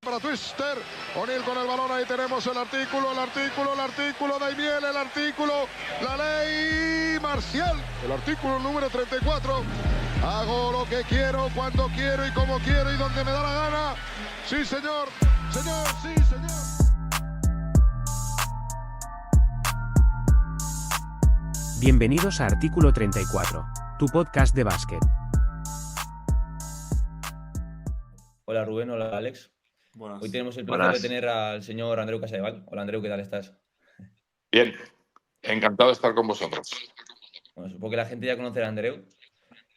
Para Twister, O'Neill con el balón, ahí tenemos el artículo, Daimiel, el artículo, la ley marcial, el artículo número 34. Hago lo que quiero, cuando quiero y como quiero y donde me da la gana. Sí, señor, señor, sí, señor. Bienvenidos a Artículo 34, tu podcast de básquet. Hola Rubén, hola Alex. Buenas. Hoy tenemos el placer de tener al señor Andreu Casadevall. Hola Andreu, ¿qué tal estás? Bien, encantado de estar con vosotros. Bueno, supongo que la gente ya conoce a Andreu,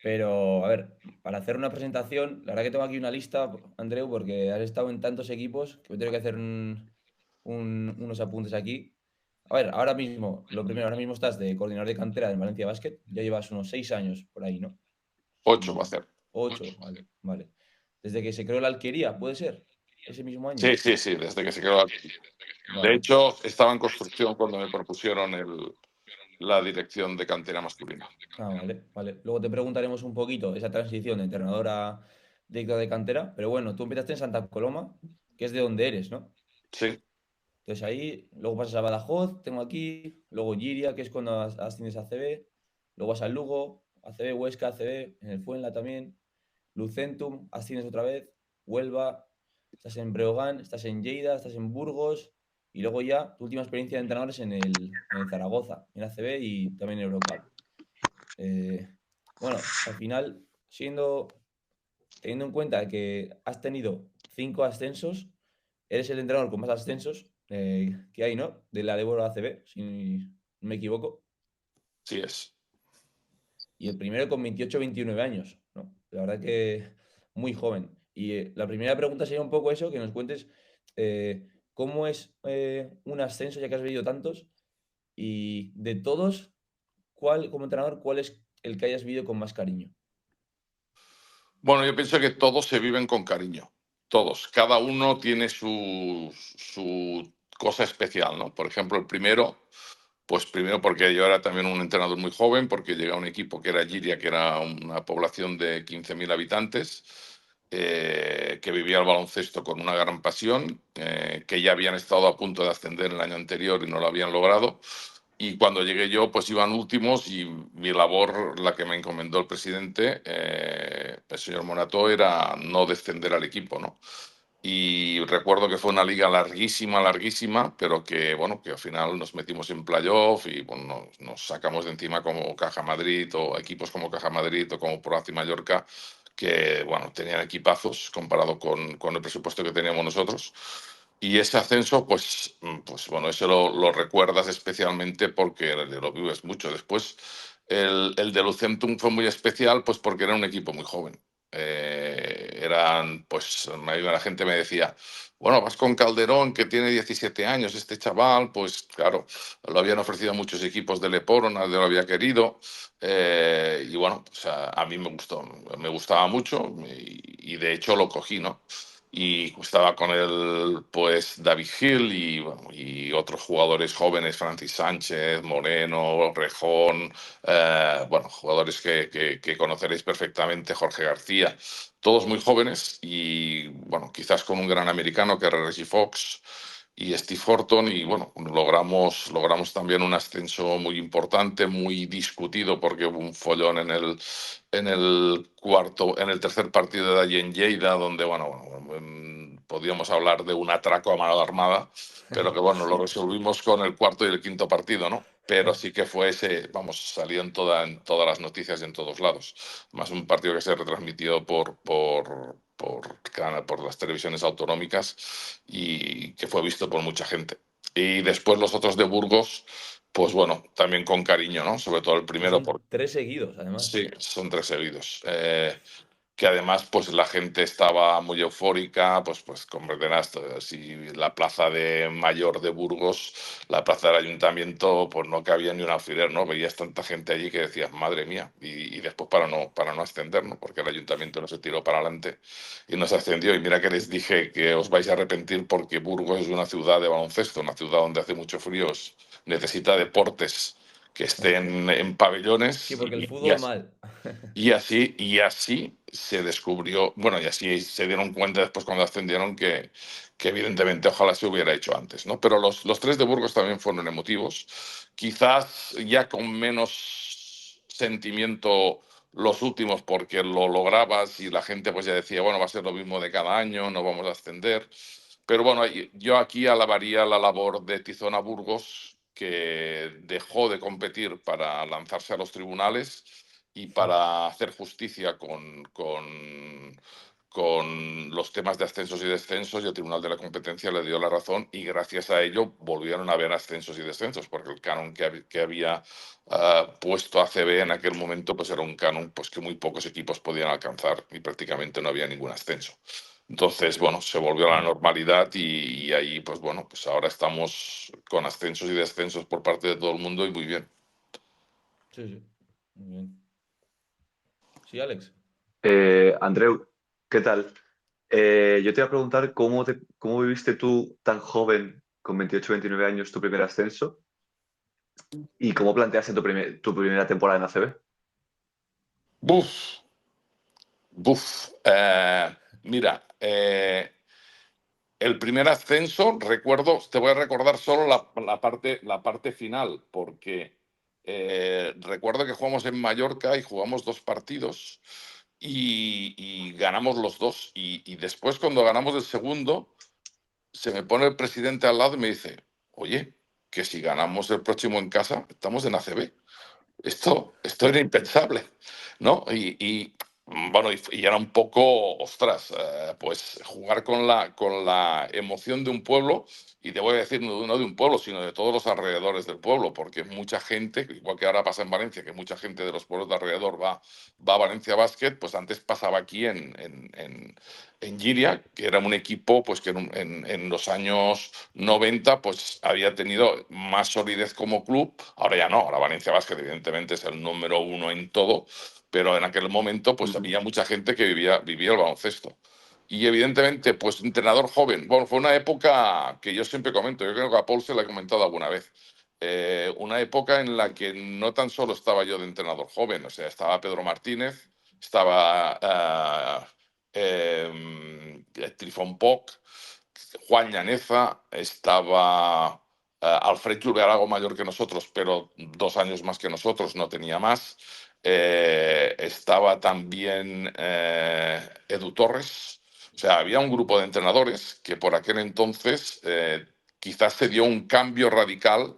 pero a ver, para hacer una presentación, la verdad que tengo aquí una lista, Andreu, porque has estado en tantos equipos que me tengo que hacer unos apuntes aquí. A ver, ahora mismo estás de coordinador de cantera del Valencia Basket, ya llevas unos 6 años por ahí, ¿no? 8 va a ser. 8, vale. Desde que se creó la Alquería, ¿puede ser? Ese mismo año. Sí, desde que se creó aquí. Vale. De hecho, estaba en construcción cuando me propusieron la dirección de cantera masculina. Vale. Luego te preguntaremos un poquito esa transición de entrenador a director de cantera, pero bueno, tú empezaste en Santa Coloma, que es de donde eres, ¿no? Sí, Entonces ahí, luego pasas a Badajoz, tengo aquí, luego Giria, que es cuando asciendes a CB, luego vas al Lugo, ACB, Huesca, ACB, en el Fuenla también, Lucentum, asciendes otra vez, Huelva, estás en Breogán, estás en Lleida, estás en Burgos, y luego ya tu última experiencia de entrenador es en el Zaragoza, en ACB y también en Eurocup. Bueno, al final, teniendo en cuenta que has tenido 5 ascensos, eres el entrenador con más ascensos que hay, ¿no? De la Débora ACB, si no me equivoco. sí es. Y el primero con 28, 29 años, ¿no? La verdad que muy joven. Y la primera pregunta sería un poco eso, que nos cuentes cómo es un ascenso, ya que has vivido tantos, y de todos, como entrenador, ¿cuál es el que hayas vivido con más cariño? Bueno, yo pienso que todos se viven con cariño. Todos. Cada uno tiene su cosa especial, ¿no? Por ejemplo, el primero, pues primero porque yo era también un entrenador muy joven, porque llegué a un equipo que era Giria, que era una población de 15.000 habitantes, que vivía el baloncesto con una gran pasión, que ya habían estado a punto de ascender el año anterior y no lo habían logrado. Y cuando llegué yo, pues iban últimos y mi labor, la que me encomendó el presidente, el señor Morató, era no descender al equipo, ¿no? Y recuerdo que fue una liga larguísima, pero que, bueno, que al final nos metimos en playoff y bueno, nos sacamos de encima como Caja Madrid o equipos como Caja Madrid o como Proaci Mallorca, que, bueno, tenían equipazos comparado con el presupuesto que teníamos nosotros. Y ese ascenso, pues bueno, eso lo recuerdas especialmente porque lo vives mucho. Después, el de Lucentum fue muy especial, pues porque era un equipo muy joven. Pues la gente me decía, bueno, vas con Calderón, que tiene 17 años, este chaval, pues claro, lo habían ofrecido muchos equipos de Leporo, nadie lo había querido. Y bueno, pues a mí me gustaba mucho y de hecho lo cogí, ¿no? Y estaba con él, pues, David Hill y, bueno, y otros jugadores jóvenes, Francis Sánchez, Moreno, Rejón, bueno, jugadores que conoceréis perfectamente, Jorge García, todos muy jóvenes y, bueno, quizás con un gran americano que era Reggie Fox y Steve Horton y, bueno, logramos también un ascenso muy importante, muy discutido porque hubo un follón en el tercer partido de allí en Lleida, donde, bueno, podíamos hablar de un atraco a mano armada, pero que, bueno, lo resolvimos con el cuarto y el quinto partido, ¿no? Pero sí que fue salió en todas las noticias y en todos lados. Más un partido que se retransmitió por las televisiones autonómicas y que fue visto por mucha gente. Y después los otros de Burgos, pues bueno, también con cariño, ¿no? Sobre todo el primero. Son 3 seguidos, además. Sí, son 3 seguidos. Que además, pues la gente estaba muy eufórica, pues comprenderás, si la plaza de Mayor de Burgos, la plaza del ayuntamiento, pues no cabía ni un alfiler, ¿no? Veías tanta gente allí que decías, madre mía, y después para no ascender, ¿no? Porque el ayuntamiento no se tiró para adelante y no se ascendió. Y mira que les dije que os vais a arrepentir porque Burgos es una ciudad de baloncesto, una ciudad donde hace mucho frío, necesita deportes que estén en pabellones. Sí, porque el fútbol mal. Y así se descubrió, bueno, y así se dieron cuenta después cuando ascendieron que evidentemente ojalá se hubiera hecho antes, ¿no? Pero los tres de Burgos también fueron emotivos, quizás ya con menos sentimiento los últimos porque lo lograbas y la gente pues ya decía, bueno, va a ser lo mismo de cada año, no vamos a ascender. Pero bueno, yo aquí alabaría la labor de Tizona Burgos, que dejó de competir para lanzarse a los tribunales y para hacer justicia con los temas de ascensos y descensos, y el Tribunal de la Competencia le dio la razón y gracias a ello volvieron a haber ascensos y descensos, porque el canon que había puesto ACB en aquel momento pues era un canon pues, que muy pocos equipos podían alcanzar y prácticamente no había ningún ascenso. Entonces, bueno, se volvió a la normalidad y ahí, pues bueno, pues ahora estamos con ascensos y descensos por parte de todo el mundo y muy bien. Sí, sí. Muy bien. Sí, Alex. Andreu, ¿qué tal? Yo te iba a preguntar cómo viviste tú tan joven, con 28 29 años, tu primer ascenso y cómo planteaste tu primera temporada en ACB. Buf, buf. Mira, el primer ascenso, recuerdo, te voy a recordar solo la parte final, porque recuerdo que jugamos en Mallorca y jugamos 2 partidos y ganamos los 2. Y después, cuando ganamos el segundo, se me pone el presidente al lado y me dice, oye, que si ganamos el próximo en casa, estamos en ACB. Esto era impensable, ¿no? Bueno, y era un poco, ostras, pues jugar con la emoción de un pueblo, y te voy a decir, no de un pueblo, sino de todos los alrededores del pueblo, porque mucha gente, igual que ahora pasa en Valencia, que mucha gente de los pueblos de alrededor va a Valencia Basket, pues antes pasaba aquí en Giria, que era un equipo pues que en los años 90 pues había tenido más solidez como club. Ahora ya no, ahora Valencia Basket evidentemente es el número 1 en todo, pero en aquel momento pues había mucha gente que vivía el baloncesto. Y evidentemente, pues entrenador joven. Bueno, fue una época que yo siempre comento, yo creo que a Paul se la he comentado alguna vez. Una época en la que no tan solo estaba yo de entrenador joven, o sea, estaba Pedro Martínez, estaba Trifón Poc, Juan Llaneza, estaba Alfred Julve, algo mayor que nosotros, pero 2 años más que nosotros, no tenía más. Estaba también Edu Torres. O sea, había un grupo de entrenadores que por aquel entonces quizás se dio un cambio radical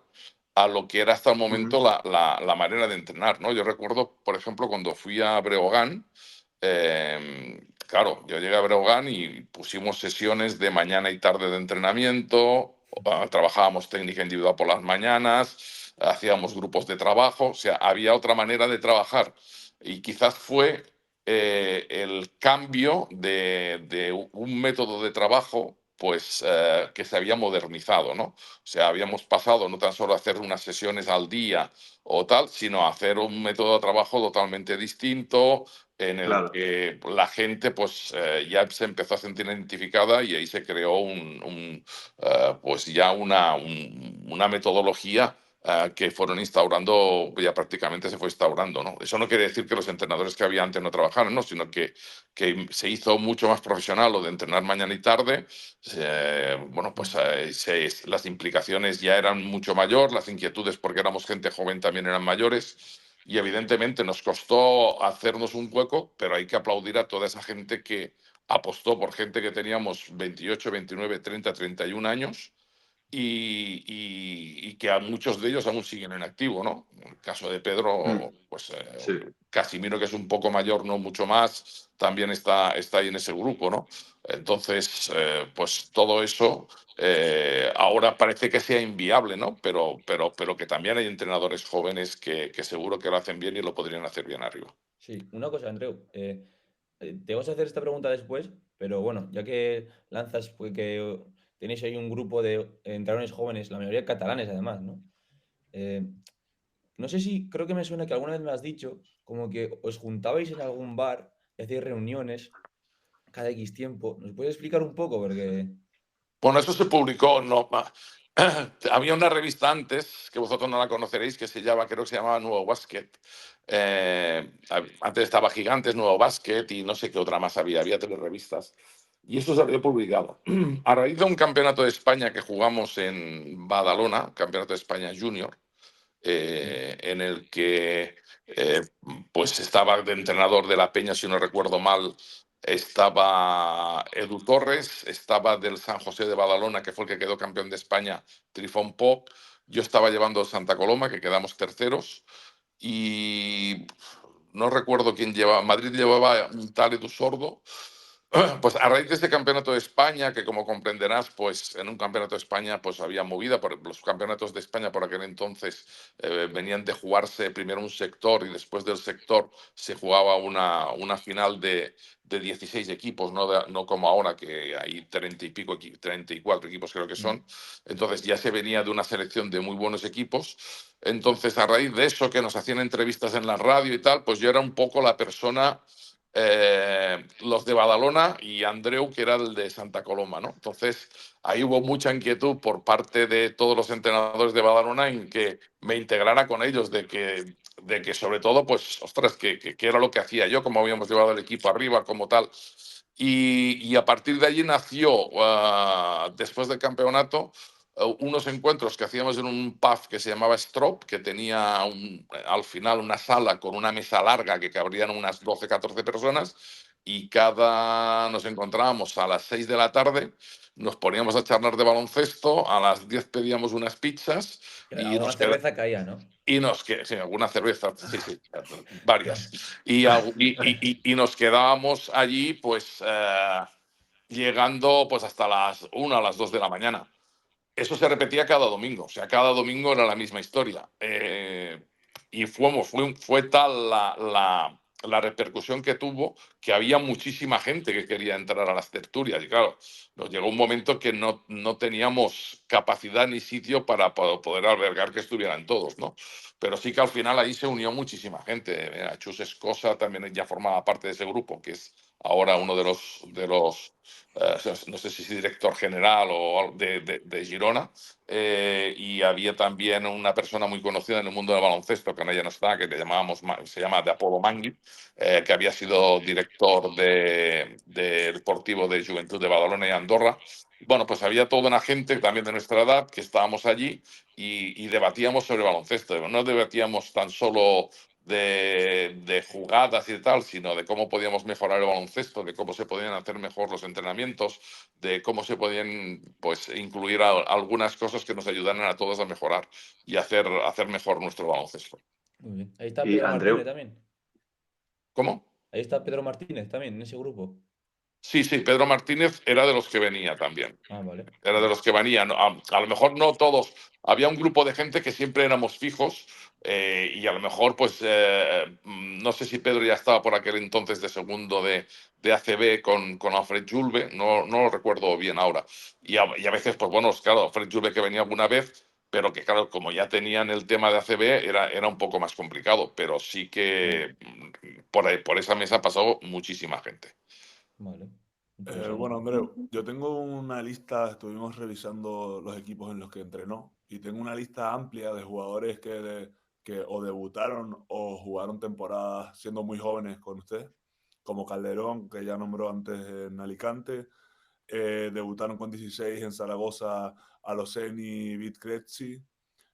a lo que era hasta el momento la manera de entrenar, ¿no? Yo recuerdo, por ejemplo, cuando fui a Breogán, claro, yo llegué a Breogán y pusimos sesiones de mañana y tarde de entrenamiento, trabajábamos técnica individual por las mañanas, hacíamos grupos de trabajo, o sea, había otra manera de trabajar. Y quizás fue el cambio de un método de trabajo pues que se había modernizado, ¿no? O sea, habíamos pasado no tan solo a hacer unas sesiones al día o tal, sino a hacer un método de trabajo totalmente distinto, en el Claro. que la gente pues ya se empezó a sentir identificada y ahí se creó pues ya una metodología que fueron instaurando, ya prácticamente se fue instaurando, ¿no? Eso no quiere decir que los entrenadores que había antes no trabajaran, ¿no? Sino que se hizo mucho más profesional lo de entrenar mañana y tarde. Bueno, pues las implicaciones ya eran mucho mayor, las inquietudes porque éramos gente joven también eran mayores. Y evidentemente nos costó hacernos un hueco, pero hay que aplaudir a toda esa gente que apostó por gente que teníamos 28, 29, 30, 31 años y que a muchos de ellos aún siguen en activo, ¿no? En el caso de Pedro, pues Sí. Casimiro, que es un poco mayor, no mucho más, también está ahí en ese grupo, ¿no? Entonces, pues todo eso ahora parece que sea inviable, ¿no? Pero que también hay entrenadores jóvenes que seguro que lo hacen bien y lo podrían hacer bien arriba. Sí, una cosa, Andreu. Te vas a hacer esta pregunta después, pero bueno, ya que lanzas pues, que tenéis ahí un grupo de entrenadores jóvenes, la mayoría catalanes además, ¿no? Eh, no sé si, creo que me suena que alguna vez me has dicho como que os juntabais en algún bar y hacíais reuniones cada X tiempo. ¿Nos puedes explicar un poco? Porque... Bueno, eso se publicó, no, Había una revista antes, que vosotros no la conoceréis, que creo que se llamaba Nuevo Básquet. Antes estaba Gigantes, Nuevo Básquet y no sé qué otra más había 3 revistas. Y eso se había publicado. A raíz de un campeonato de España que jugamos en Badalona, campeonato de España Junior, en el que pues estaba de entrenador de la Peña, si no recuerdo mal, estaba Edu Torres, estaba del San José de Badalona, que fue el que quedó campeón de España, Trifón Pop, yo estaba llevando Santa Coloma, que quedamos terceros, y no recuerdo quién llevaba, Madrid llevaba un tal Edu Sordo. Pues a raíz de este campeonato de España, que como comprenderás, pues en un campeonato de España pues había movida, por los campeonatos de España por aquel entonces venían de jugarse primero un sector y después del sector se jugaba una final de 16 equipos, no como ahora que hay 30 y pico, 34 equipos creo que son. Entonces ya se venía de una selección de muy buenos equipos. Entonces a raíz de eso, que nos hacían entrevistas en la radio y tal, pues yo era un poco la persona, los de Badalona y Andreu, que era el de Santa Coloma, ¿no? Entonces, ahí hubo mucha inquietud por parte de todos los entrenadores de Badalona en que me integrara con ellos, de que sobre todo, pues, ostras, que era lo que hacía yo, cómo habíamos llevado el equipo arriba, como tal. Y a partir de allí nació, después del campeonato, unos encuentros que hacíamos en un pub que se llamaba Strop, que tenía al final una sala con una mesa larga que cabrían unas 12, 14 personas, y nos encontrábamos a las 6 de la tarde, nos poníamos a charlar de baloncesto, a las 10 pedíamos unas pizzas y Alguna cerveza caía, ¿no? sí, alguna cerveza, sí, varias. Y nos quedábamos allí, pues, llegando pues hasta las 1, a las 2 de la mañana. Eso se repetía cada domingo, o sea, cada domingo era la misma historia. Y fue tal la repercusión que tuvo, que había muchísima gente que quería entrar a las tertulias. Y claro, nos llegó un momento que no teníamos capacidad ni sitio para poder albergar que estuvieran todos, ¿no? Pero sí que al final ahí se unió muchísima gente. Chus Escosa también ya formaba parte de ese grupo, que es ahora uno de los no sé si es director general o de Girona, y había también una persona muy conocida en el mundo del baloncesto, que ya no está, que se llama de Apolo Mangui, que había sido director de deportivo de Juventud de Badalona y Andorra. Bueno, pues había toda una gente también de nuestra edad que estábamos allí y debatíamos sobre baloncesto. No debatíamos tan solo de jugadas y tal, sino de cómo podíamos mejorar el baloncesto, de cómo se podían hacer mejor los entrenamientos, de cómo se podían pues incluir algunas cosas que nos ayudaran a todos a mejorar y hacer mejor nuestro baloncesto. Muy bien. Ahí está Y Pedro Martínez Andreu, también. ¿Cómo? Ahí está Pedro Martínez también, en ese grupo. Sí, Pedro Martínez era de los que venía también. Vale. Era de los que venían. A lo mejor no todos. Había un grupo de gente que siempre éramos fijos, y a lo mejor, pues, no sé si Pedro ya estaba por aquel entonces de segundo de ACB con Alfred Julve, no lo recuerdo bien ahora. Y a veces, pues bueno, claro, Alfred Julve que venía alguna vez, pero que claro, como ya tenían el tema de ACB, era un poco más complicado, pero sí que por esa mesa pasó muchísima gente. Vale. Bueno, Andreu, yo tengo una lista, estuvimos revisando los equipos en los que entrenó y tengo una lista amplia de jugadores que o debutaron o jugaron temporadas siendo muy jóvenes con usted, como Calderón, que ya nombró antes en Alicante, debutaron con 16 en Zaragoza, Aloceni, Vitkrezzi,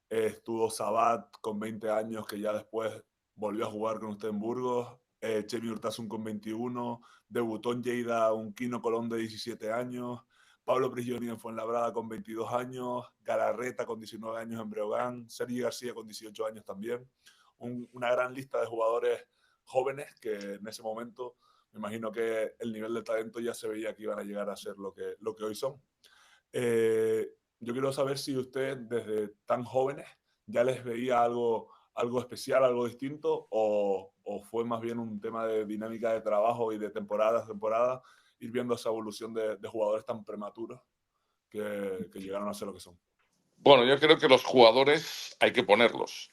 estuvo Sabat con 20 años, que ya después volvió a jugar con usted en Burgos, Chemi Urtasun con 21, debutó en Lleida un Quino Colón de 17 años, Pablo Prigioni en Fuenlabrada con 22 años, Galarreta con 19 años en Breogán, Sergi García con 18 años también. Una gran lista de jugadores jóvenes que en ese momento me imagino que el nivel de talento ya se veía que iban a llegar a ser lo que hoy son. Yo quiero saber si usted desde tan jóvenes ya les veía algo especial, algo distinto, o fue más bien un tema de dinámica de trabajo y de temporada a temporada, ir viendo esa evolución de jugadores tan prematuros que llegaron a ser lo que son. Bueno, yo creo que los jugadores hay que ponerlos.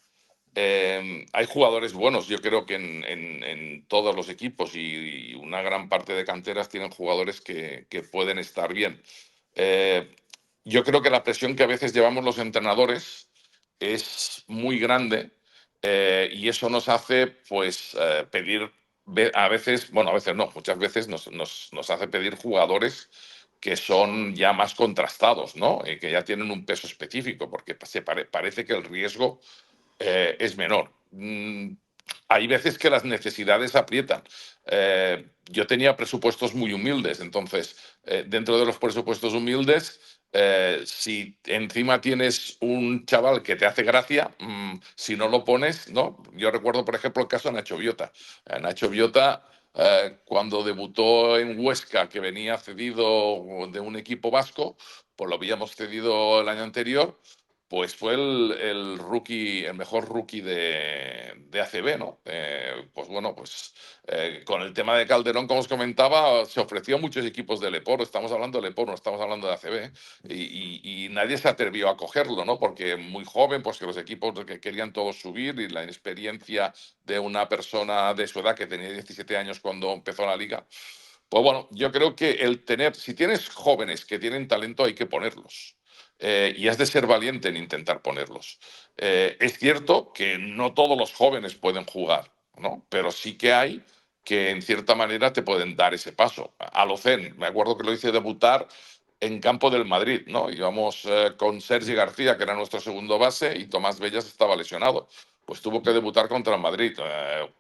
Hay jugadores buenos, yo creo que en todos los equipos, y una gran parte de canteras tienen jugadores que pueden estar bien. yo creo que la presión que a veces llevamos los entrenadores es muy grande, y eso nos hace pues pedir a veces, bueno, a veces no, muchas veces nos hace pedir jugadores que son ya más contrastados, ¿no? Que ya tienen un peso específico, porque parece que el riesgo es menor. Hay veces que las necesidades aprietan. Yo tenía presupuestos muy humildes, entonces, dentro de los presupuestos humildes, si encima tienes un chaval que te hace gracia, si no lo pones, ¿no? Yo recuerdo, por ejemplo, el caso de Nacho Biota. Nacho Biota, cuando debutó en Huesca, que venía cedido de un equipo vasco, pues lo habíamos cedido el año anterior, pues fue el rookie, el mejor rookie de ACB, ¿no? Pues bueno, pues con el tema de Calderón, como os comentaba, se ofreció a muchos equipos de Leporo. Estamos hablando de Leporo, no estamos hablando de ACB. Y nadie se atrevió a cogerlo, ¿no? Porque muy joven, pues que los equipos que querían todos subir y la inexperiencia de una persona de su edad que tenía 17 años cuando empezó la liga. Pues bueno, yo creo que si tienes jóvenes que tienen talento, hay que ponerlos. Y has de ser valiente en intentar ponerlos. Es cierto que no todos los jóvenes pueden jugar, ¿no? Pero sí que hay que en cierta manera te pueden dar ese paso. Alocen, me acuerdo que lo hice debutar en campo del Madrid, ¿no? Íbamos con Sergi García, que era nuestro segundo base, y Tomás Bellas estaba lesionado. Pues tuvo que debutar contra el Madrid.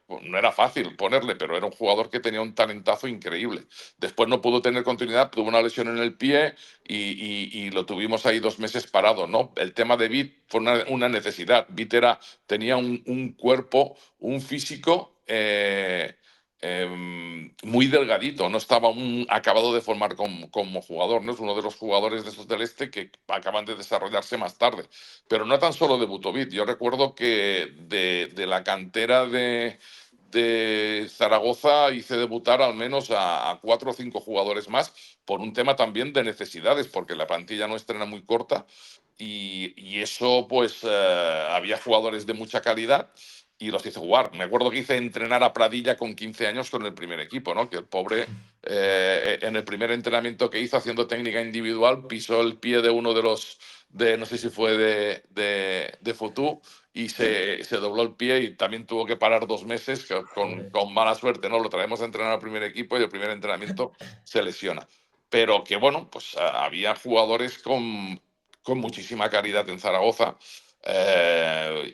No era fácil ponerle, pero era un jugador que tenía un talentazo increíble. Después no pudo tener continuidad, tuvo una lesión en el pie y lo tuvimos ahí 2 meses parado, ¿no? El tema de Vit fue una necesidad. Vit tenía un cuerpo, un físico muy delgadito, no estaba acabado de formar como jugador, ¿no? Es uno de los jugadores de esos del Este que acaban de desarrollarse más tarde. Pero no tan solo debutó Vit. Yo recuerdo que de la cantera de Zaragoza hice debutar al menos a 4 o 5 jugadores más por un tema también de necesidades, porque la plantilla nuestra era muy corta y eso pues había jugadores de mucha calidad y los hice jugar. Me acuerdo que hice entrenar a Pradilla con 15 años con el primer equipo, ¿no? Que el pobre en el primer entrenamiento que hizo haciendo técnica individual pisó el pie de uno de los, no sé si fue de Futú, y se dobló el pie y también tuvo que parar 2 meses con mala suerte, ¿no? Lo traemos a entrenar al primer equipo y el primer entrenamiento se lesiona. Pero que bueno, pues había jugadores con muchísima calidad en Zaragoza.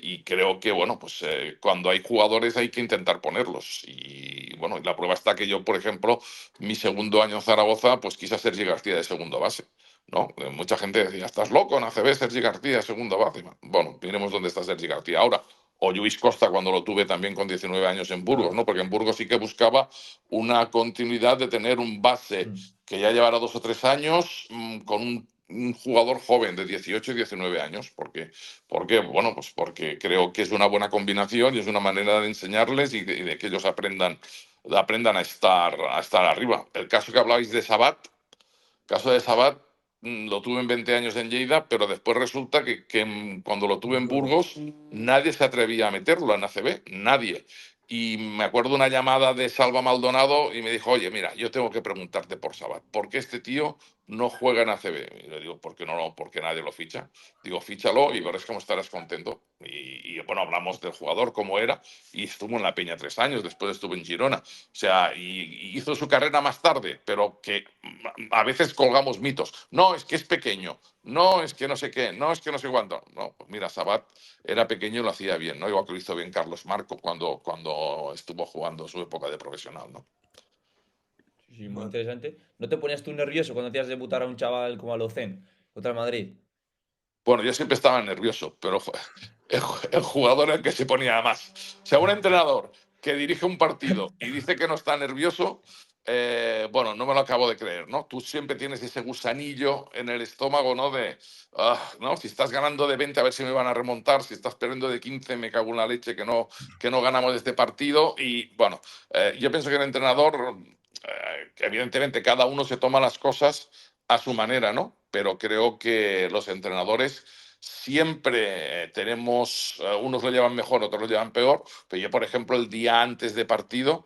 Y creo que, bueno, pues cuando hay jugadores hay que intentar ponerlos. Y bueno, la prueba está que yo, por ejemplo, mi segundo año en Zaragoza, pues quise a Sergi García de segundo base, ¿no? Mucha gente decía, ¿estás loco en ACB, Sergi García, segunda base? Bueno, miremos dónde está Sergi García ahora. O Luis Costa cuando lo tuve también con 19 años en Burgos, ¿no? Porque en Burgos sí que buscaba una continuidad de tener un base que ya llevara 2 o 3 años con un jugador joven de 18 y 19 años. Porque, bueno, pues porque creo que es una buena combinación y es una manera de enseñarles y de que ellos aprendan a estar arriba. El caso que hablabais de Sabat, caso de Sabat, lo tuve en 20 años en Lleida, pero después resulta que cuando lo tuve en Burgos, nadie se atrevía a meterlo en ACB, nadie. Y me acuerdo una llamada de Salva Maldonado y me dijo, oye, mira, yo tengo que preguntarte por Sabat, ¿por qué este tío no juega en ACB? Y le digo, ¿por qué no? Porque nadie lo ficha. Digo, fíchalo y verás cómo estarás contento. Bueno, hablamos del jugador, cómo era, y estuvo en la Peña 3 años, después estuvo en Girona. O sea, y hizo su carrera más tarde, pero que a veces colgamos mitos. No, es que es pequeño. No, es que no sé qué. No, es que no sé cuánto. No, pues mira, Sabat era pequeño y lo hacía bien, ¿no? Igual que lo hizo bien Carlos Marco cuando estuvo jugando su época de profesional, ¿no? Sí, muy interesante. ¿No te ponías tú nervioso cuando hacías debutar a un chaval como Alocen contra el Madrid? Bueno, yo siempre estaba nervioso, pero el jugador era el que se ponía más. O sea, un entrenador que dirige un partido y dice que no está nervioso, bueno, no me lo acabo de creer, ¿no? Tú siempre tienes ese gusanillo en el estómago, ¿no? ¿no? Si estás ganando de 20, a ver si me van a remontar. Si estás perdiendo de 15, me cago en la leche que no ganamos este partido. Y bueno, yo pienso que el entrenador, que evidentemente cada uno se toma las cosas a su manera, ¿no? Pero creo que los entrenadores siempre tenemos, unos lo llevan mejor, otros lo llevan peor, pero yo, por ejemplo, el día antes de partido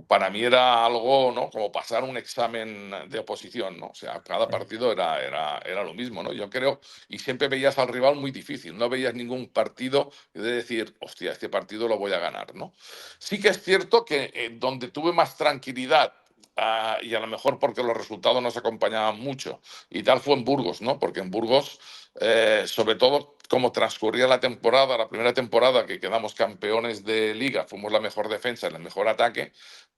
para mí era algo, ¿no? Como pasar un examen de oposición, ¿no? O sea, cada partido era lo mismo, ¿no? Yo creo, y siempre veías al rival muy difícil, no veías ningún partido de decir, hostia, este partido lo voy a ganar, ¿no? Sí que es cierto que donde tuve más tranquilidad, y a lo mejor porque los resultados nos acompañaban mucho, y tal fue en Burgos, ¿no? Porque en Burgos, sobre todo como transcurría la temporada, la primera temporada que quedamos campeones de liga, fuimos la mejor defensa y el mejor ataque,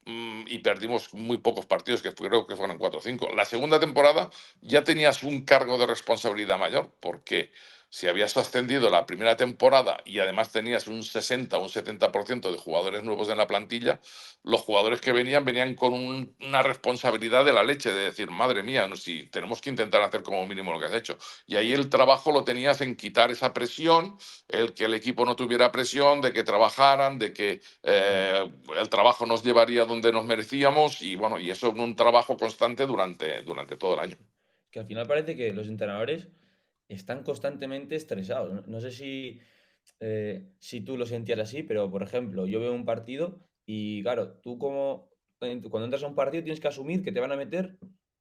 y perdimos muy pocos partidos, que creo que fueron 4 o 5. La segunda temporada ya tenías un cargo de responsabilidad mayor, porque si habías ascendido la primera temporada y además tenías un 60 o un 70% de jugadores nuevos en la plantilla, los jugadores que venían con una responsabilidad de la leche, de decir, madre mía, no, si tenemos que intentar hacer como mínimo lo que has hecho. Y ahí el trabajo lo tenías en quitar esa presión, el que el equipo no tuviera presión, de que trabajaran, de que el trabajo nos llevaría donde nos merecíamos, y bueno, y eso es un trabajo constante durante todo el año. Que al final parece que los entrenadores están constantemente estresados. No sé si tú lo sentías así, pero por ejemplo, yo veo un partido y claro, tú cuando entras a un partido tienes que asumir que te van a meter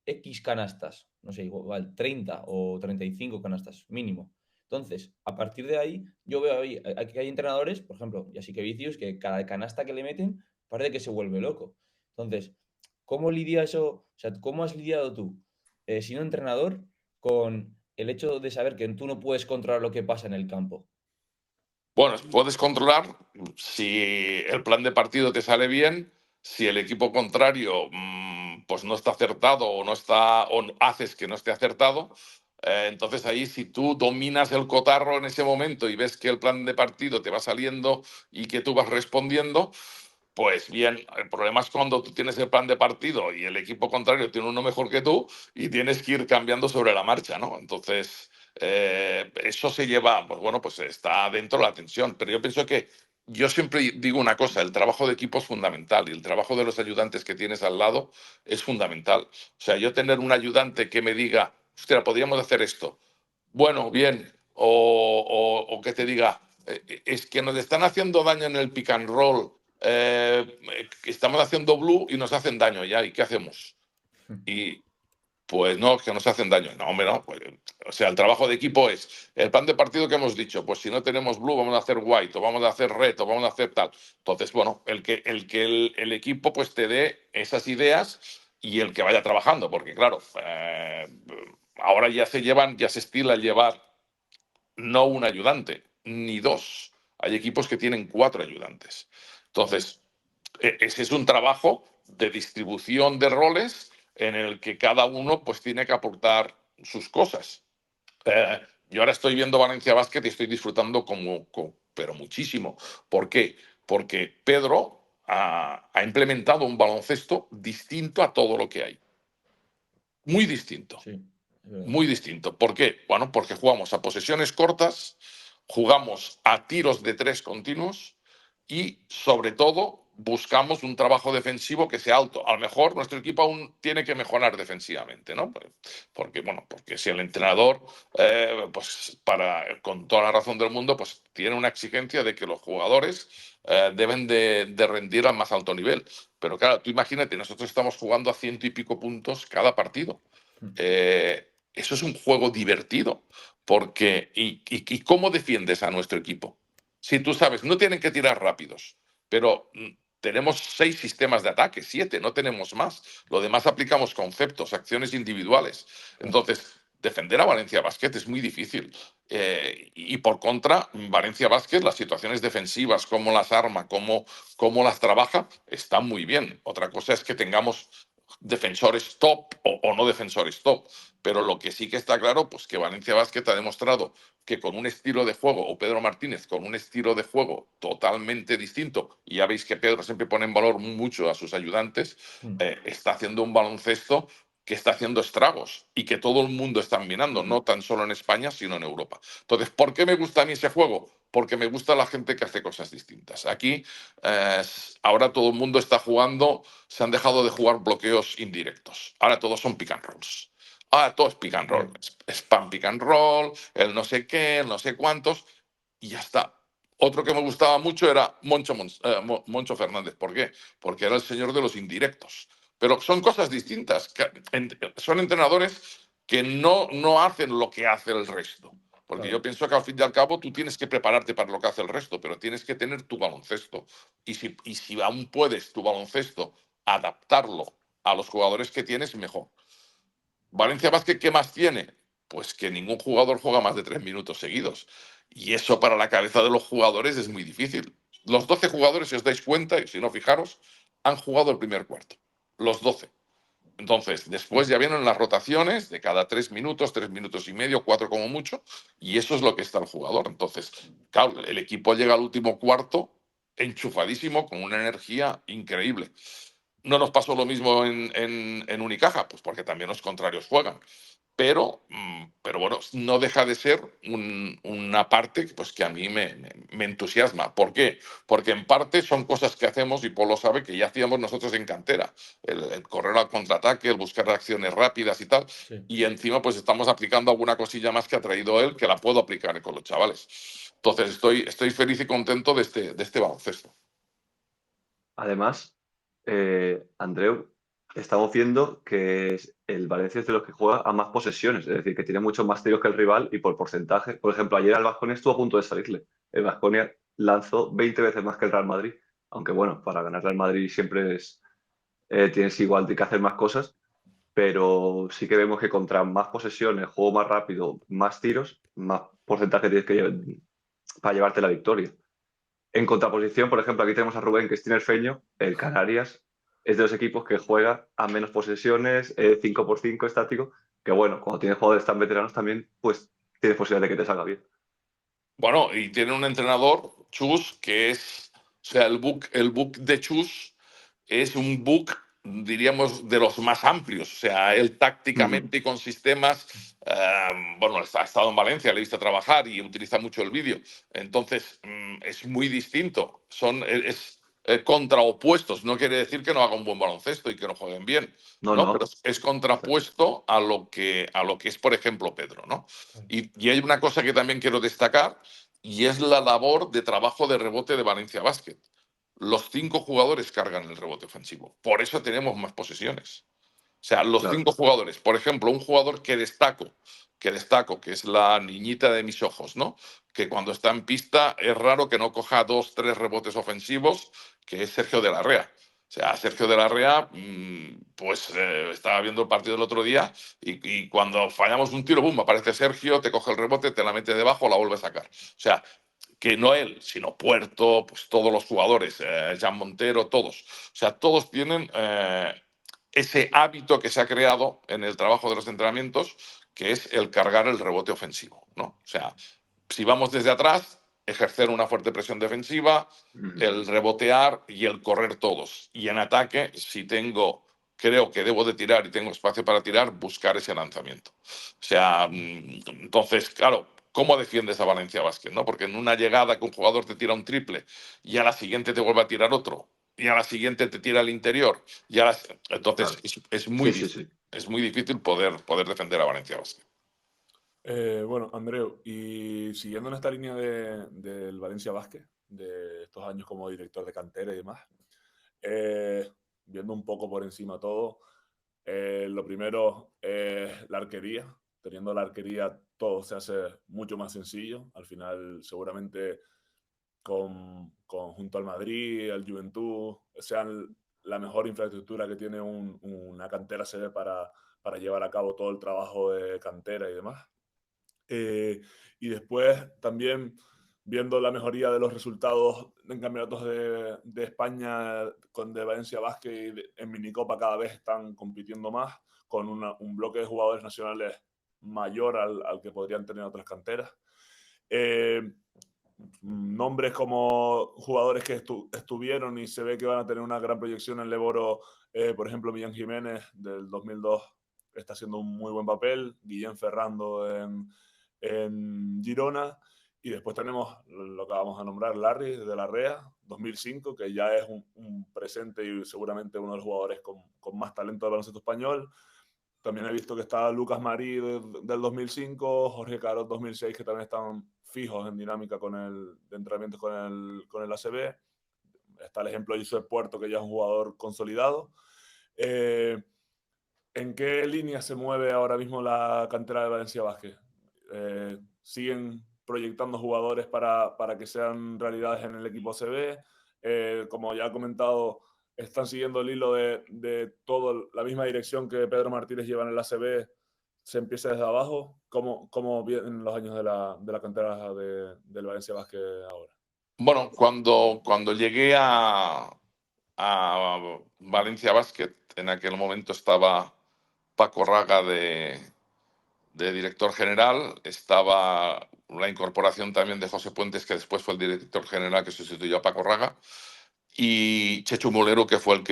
X canastas, no sé, igual 30 o 35 canastas mínimo. Entonces, a partir de ahí, yo veo ahí que hay entrenadores, por ejemplo, y así que Vicius, que cada canasta que le meten parece que se vuelve loco. Entonces, ¿cómo lidia eso? O sea, ¿cómo has lidiado tú, siendo entrenador, con el hecho de saber que tú no puedes controlar lo que pasa en el campo? Bueno, puedes controlar si el plan de partido te sale bien, si el equipo contrario pues no está acertado o no está o haces que no esté acertado. Entonces ahí si tú dominas el cotarro en ese momento y ves que el plan de partido te va saliendo y que tú vas respondiendo, pues bien, el problema es cuando tú tienes el plan de partido y el equipo contrario tiene uno mejor que tú y tienes que ir cambiando sobre la marcha, ¿no? Entonces, eso se lleva, pues bueno, pues está dentro de la tensión. Pero yo pienso que yo siempre digo una cosa, el trabajo de equipo es fundamental y el trabajo de los ayudantes que tienes al lado es fundamental. O sea, yo tener un ayudante que me diga, hostia, podríamos hacer esto. Bueno, bien. O que te diga, es que nos están haciendo daño en el pick and roll, estamos haciendo blue y nos hacen daño ya, ¿y qué hacemos? Y pues no, que nos hacen daño. No, hombre, no. Pues, o sea, el trabajo de equipo es el plan de partido que hemos dicho, pues si no tenemos blue, vamos a hacer white, o vamos a hacer red, o vamos a hacer tal. Entonces, bueno, el equipo pues te dé esas ideas y el que vaya trabajando, porque claro, ahora ya se estila el llevar no un ayudante, ni dos. Hay equipos que tienen 4 ayudantes. Entonces, ese es un trabajo de distribución de roles en el que cada uno pues tiene que aportar sus cosas. Yo ahora estoy viendo Valencia Basket y estoy disfrutando pero muchísimo. ¿Por qué? Porque Pedro ha implementado un baloncesto distinto a todo lo que hay. Muy distinto. Sí, es verdad. Muy distinto. ¿Por qué? Bueno, porque jugamos a posesiones cortas, jugamos a tiros de 3 continuos y, sobre todo, buscamos un trabajo defensivo que sea alto. A lo mejor nuestro equipo aún tiene que mejorar defensivamente, ¿no? Porque si el entrenador, pues con toda la razón del mundo, pues tiene una exigencia de que los jugadores deben de rendir al más alto nivel. Pero claro, tú imagínate, nosotros estamos jugando a 100 y pico puntos cada partido. Eso es un juego divertido, porque ¿y cómo defiendes a nuestro equipo? Si tú sabes, no tienen que tirar rápidos, pero tenemos 6 sistemas de ataque, 7, no tenemos más. Lo demás aplicamos conceptos, acciones individuales. Entonces, defender a Valencia Basket es muy difícil. Y por contra, Valencia Basket, las situaciones defensivas, cómo las arma, cómo las trabaja, están muy bien. Otra cosa es que tengamos defensores top o no defensores top. Pero lo que sí que está claro, pues que Valencia Basket ha demostrado que con un estilo de juego, o Pedro Martínez con un estilo de juego totalmente distinto, y ya veis que Pedro siempre pone en valor mucho a sus ayudantes, está haciendo un baloncesto que está haciendo estragos y que todo el mundo está mirando, no tan solo en España, sino en Europa. Entonces, ¿por qué me gusta a mí ese juego? Porque me gusta la gente que hace cosas distintas. Aquí, ahora todo el mundo está jugando, se han dejado de jugar bloqueos indirectos. Ahora todos son pick and rolls. Ahora todo es pick and roll. Spam pick and roll, el no sé qué, el no sé cuántos, y ya está. Otro que me gustaba mucho era Moncho Fernández. ¿Por qué? Porque era el señor de los indirectos. Pero son cosas distintas. Son entrenadores que no hacen lo que hace el resto. Porque Claro. yo pienso que al fin y al cabo tú tienes que prepararte para lo que hace el resto, pero tienes que tener tu baloncesto. Y si aún puedes tu baloncesto adaptarlo a los jugadores que tienes, mejor. Valencia Basket, ¿qué más tiene? Pues que ningún jugador juega más de 3 minutos seguidos. Y eso para la cabeza de los jugadores es muy difícil. Los 12 jugadores, si os dais cuenta, y si no fijaros, han jugado el primer cuarto. Los 12. Entonces, después ya vienen las rotaciones de cada 3 minutos, 3 minutos y medio, 4 como mucho, y eso es lo que está el jugador. Entonces, claro, el equipo llega al último cuarto enchufadísimo, con una energía increíble. No nos pasó lo mismo en Unicaja, pues porque también los contrarios juegan. Pero bueno, no deja de ser una parte pues, que a mí me entusiasma. ¿Por qué? Porque en parte son cosas que hacemos, y Polo sabe que ya hacíamos nosotros en cantera. El correr al contraataque, el buscar acciones rápidas y tal. Sí. Y encima pues estamos aplicando alguna cosilla más que ha traído él, que la puedo aplicar con los chavales. Entonces estoy feliz y contento de este baloncesto. Además, Andreu, estamos viendo que el Valencia es de los que juega a más posesiones, es decir, que tiene muchos más tiros que el rival y por porcentaje. Por ejemplo, ayer al Baskonia estuvo a punto de salirle. El Baskonia lanzó 20 veces más que el Real Madrid, aunque bueno, para ganar Real Madrid siempre tienes igual de que hacer más cosas, pero sí que vemos que contra más posesiones, juego más rápido, más tiros, más porcentaje tienes que para llevarte la victoria. En contraposición, por ejemplo, aquí tenemos a Rubén, que es tinerfeño. El Canarias es de los equipos que juega a menos posesiones, 5x5 estático, que bueno, cuando tienes jugadores tan veteranos también, pues tienes posibilidad de que te salga bien. Bueno, y tiene un entrenador, Chus, que es, o sea, el book de Chus es un book, diríamos, de los más amplios. O sea, él tácticamente y con sistemas, bueno, ha estado en Valencia, le he visto trabajar y utiliza mucho el vídeo. Entonces, es muy distinto. Es contraopuestos. No quiere decir que no haga un buen baloncesto y que no jueguen bien, No, ¿no? no. Pero es contrapuesto a lo que es, por ejemplo, Pedro, ¿no? Y hay una cosa que también quiero destacar, y es la labor de trabajo de rebote de Valencia Basket. Los 5 jugadores cargan el rebote ofensivo. Por eso tenemos más posesiones. O sea, los Claro. 5 jugadores. Por ejemplo, un jugador que destaco, que es la niñita de mis ojos, ¿no? Que cuando está en pista es raro que no coja 2, 3 rebotes ofensivos, que es Sergio de la Rea. O sea, Sergio de la Rea, pues estaba viendo el partido el otro día y cuando fallamos un tiro, ¡bum!, aparece Sergio, te coge el rebote, te la mete debajo, la vuelve a sacar. O sea, que no él, sino Puerto, pues todos los jugadores, Jan Montero, todos. O sea, todos tienen ese hábito que se ha creado en el trabajo de los entrenamientos, que es el cargar el rebote ofensivo, ¿no? O sea, si vamos desde atrás, ejercer una fuerte presión defensiva, el rebotear y el correr todos. Y en ataque, si creo que debo de tirar y tengo espacio para tirar, buscar ese lanzamiento. O sea, entonces, claro, ¿cómo defiendes a Valencia Basket, no? Porque en una llegada que un jugador te tira un triple y a la siguiente te vuelve a tirar otro, y a la siguiente te tira al interior, entonces Claro. es muy Sí. difícil. Es muy difícil poder defender a Valencia Basket. Bueno, Andreu, y siguiendo en esta línea del Valencia Basket, de estos años como director de cantera y demás, viendo un poco por encima todo, lo primero es la arquería. Teniendo la arquería todo se hace mucho más sencillo. Al final, seguramente junto al Madrid, al Juventud, sean la mejor infraestructura que tiene una cantera CB para llevar a cabo todo el trabajo de cantera y demás. Y después también viendo la mejoría de los resultados en campeonatos de España de Valencia Basket y en Minicopa cada vez están compitiendo más con un bloque de jugadores nacionales mayor al que podrían tener otras canteras. Nombres como jugadores que estuvieron y se ve que van a tener una gran proyección en Leboro, por ejemplo, Millán Jiménez del 2002 está haciendo un muy buen papel, Guillén Ferrando en Girona, y después tenemos lo que vamos a nombrar, Larry de la Rea, 2005, que ya es un presente y seguramente uno de los jugadores con más talento del baloncesto español. También he visto que está Lucas Marí del 2005, Jorge Carot 2006, que también están fijos en dinámica de entrenamiento con el ACB. Está el ejemplo de Josep Puerto, que ya es un jugador consolidado. ¿En qué línea se mueve ahora mismo la cantera de Valencia Basket? ¿Siguen proyectando jugadores para que sean realidades en el equipo ACB? Como ya he comentado, están siguiendo el hilo de todo, la misma dirección que Pedro Martínez lleva en el ACB, se empieza desde abajo. ¿Cómo vienen los años de la cantera del Valencia Basket ahora? Bueno, cuando llegué a Valencia Basket, en aquel momento estaba Paco Raga de director general, estaba la incorporación también de José Puentes, que después fue el director general que sustituyó a Paco Raga, y Chechu Molero, que fue el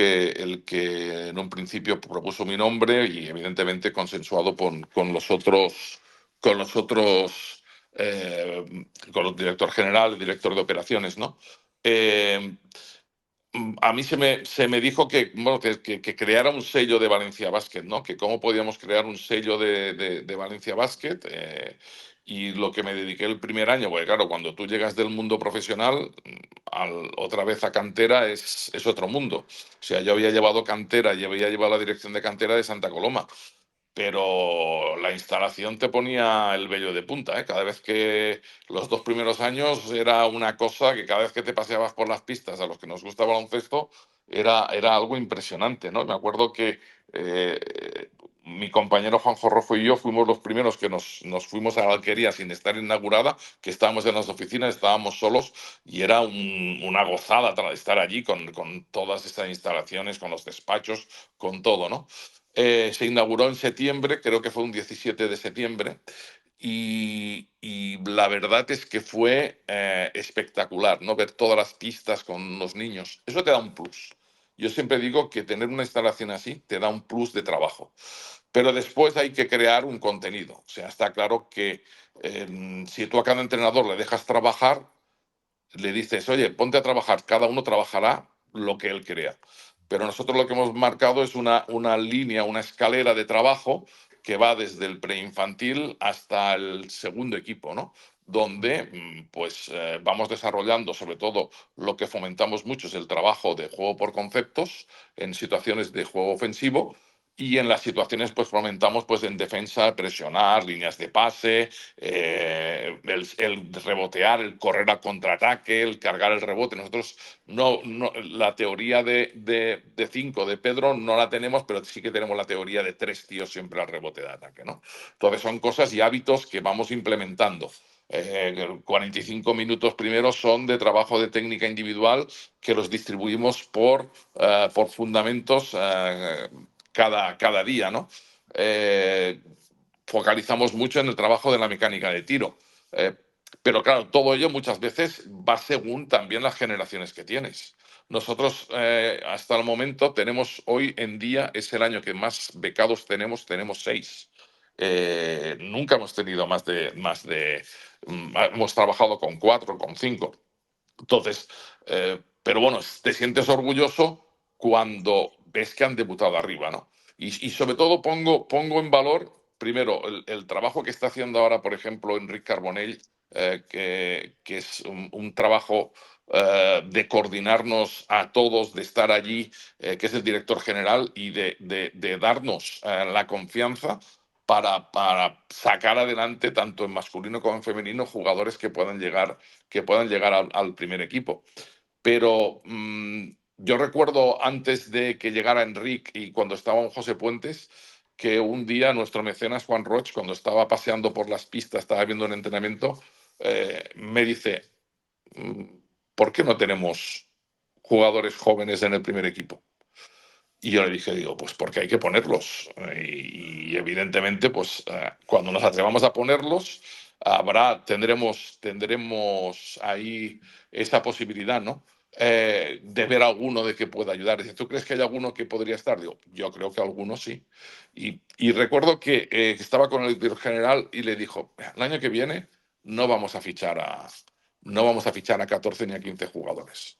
que en un principio propuso mi nombre y evidentemente consensuado con los otros, con el director general, el director de operaciones, ¿no? A mí se me dijo que, bueno, que creara un sello de Valencia Basket, ¿no? Que cómo podíamos crear un sello de Valencia Basket. Y lo que me dediqué el primer año, porque claro, cuando tú llegas del mundo profesional, otra vez a cantera es otro mundo. O sea, yo había llevado cantera y había llevado la dirección de cantera de Santa Coloma, pero la instalación te ponía el vello de punta, ¿eh? Cada vez que los 2 primeros años era una cosa que cada vez que te paseabas por las pistas a los que nos gusta el baloncesto era algo impresionante, ¿no? Me acuerdo que mi compañero Juanjo Rojo y yo fuimos los primeros que nos fuimos a la Alquería sin estar inaugurada, que estábamos en las oficinas, estábamos solos y era una gozada estar allí con todas estas instalaciones, con los despachos, con todo, ¿no? Se inauguró en septiembre, creo que fue un 17 de septiembre, y la verdad es que fue espectacular, ¿no? Ver todas las pistas con los niños. Eso te da un plus. Yo siempre digo que tener una instalación así te da un plus de trabajo. Pero después hay que crear un contenido. O sea, está claro que si tú a cada entrenador le dejas trabajar, le dices, oye, ponte a trabajar, cada uno trabajará lo que él crea. Pero nosotros lo que hemos marcado es una línea, una escalera de trabajo que va desde el preinfantil hasta el segundo equipo, ¿no? Donde pues vamos desarrollando, sobre todo lo que fomentamos mucho es el trabajo de juego por conceptos en situaciones de juego ofensivo, y en las situaciones pues fomentamos pues en defensa, presionar, líneas de pase, el rebotear, el correr a contraataque, el cargar el rebote. Nosotros la teoría de 5 de Pedro no la tenemos, pero sí que tenemos la teoría de 3 tíos siempre al rebote de ataque, ¿no? Entonces son cosas y hábitos que vamos implementando. 45 minutos primeros son de trabajo de técnica individual que los distribuimos por fundamentos cada día, ¿no? Focalizamos mucho en el trabajo de la mecánica de tiro. Pero claro, todo ello muchas veces va según también las generaciones que tienes. Nosotros hasta el momento tenemos, hoy en día es el año que más becados tenemos 6. Nunca hemos tenido más de hemos trabajado con 4, con 5. Entonces, pero bueno, te sientes orgulloso cuando ves que han debutado arriba, ¿no? Y sobre todo pongo en valor, primero, el trabajo que está haciendo ahora, por ejemplo, Enric Carbonell, que es un trabajo de coordinarnos a todos, de estar allí, que es el director general, y de darnos la confianza para sacar adelante, tanto en masculino como en femenino, jugadores que puedan llegar al primer equipo. Pero yo recuerdo antes de que llegara Enric y cuando estaba un José Puentes, que un día nuestro mecenas Juan Roch, cuando estaba paseando por las pistas, estaba viendo un entrenamiento, me dice, ¿por qué no tenemos jugadores jóvenes en el primer equipo? Y yo le dije, pues porque hay que ponerlos. Y evidentemente, pues cuando nos atrevamos a ponerlos, tendremos ahí esa posibilidad, ¿no? De ver a alguno de que pueda ayudar. Dice, ¿tú crees que hay alguno que podría estar? Digo, yo creo que alguno sí. Y recuerdo que estaba con el director general y le dijo, el año que viene no vamos a fichar a 14 ni a 15 jugadores.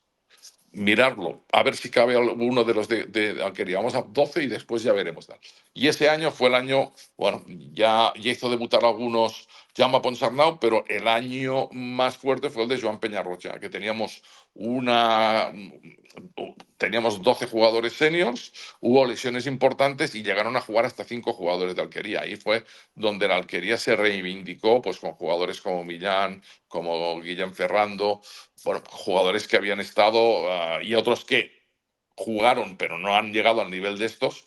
mirarlo, a ver si cabe alguno de los de Alquería. Vamos a 12 y después ya veremos. Y ese año fue el año, bueno, ya hizo debutar algunos Jaume Ponsarnau, pero el año más fuerte fue el de Joan Peñarrocha, que teníamos 12 jugadores seniors, hubo lesiones importantes y llegaron a jugar hasta 5 jugadores de Alquería. Ahí fue donde la Alquería se reivindicó, pues con jugadores como Millán, como Guillem Ferrando, bueno, jugadores que habían estado y otros que jugaron pero no han llegado al nivel de estos,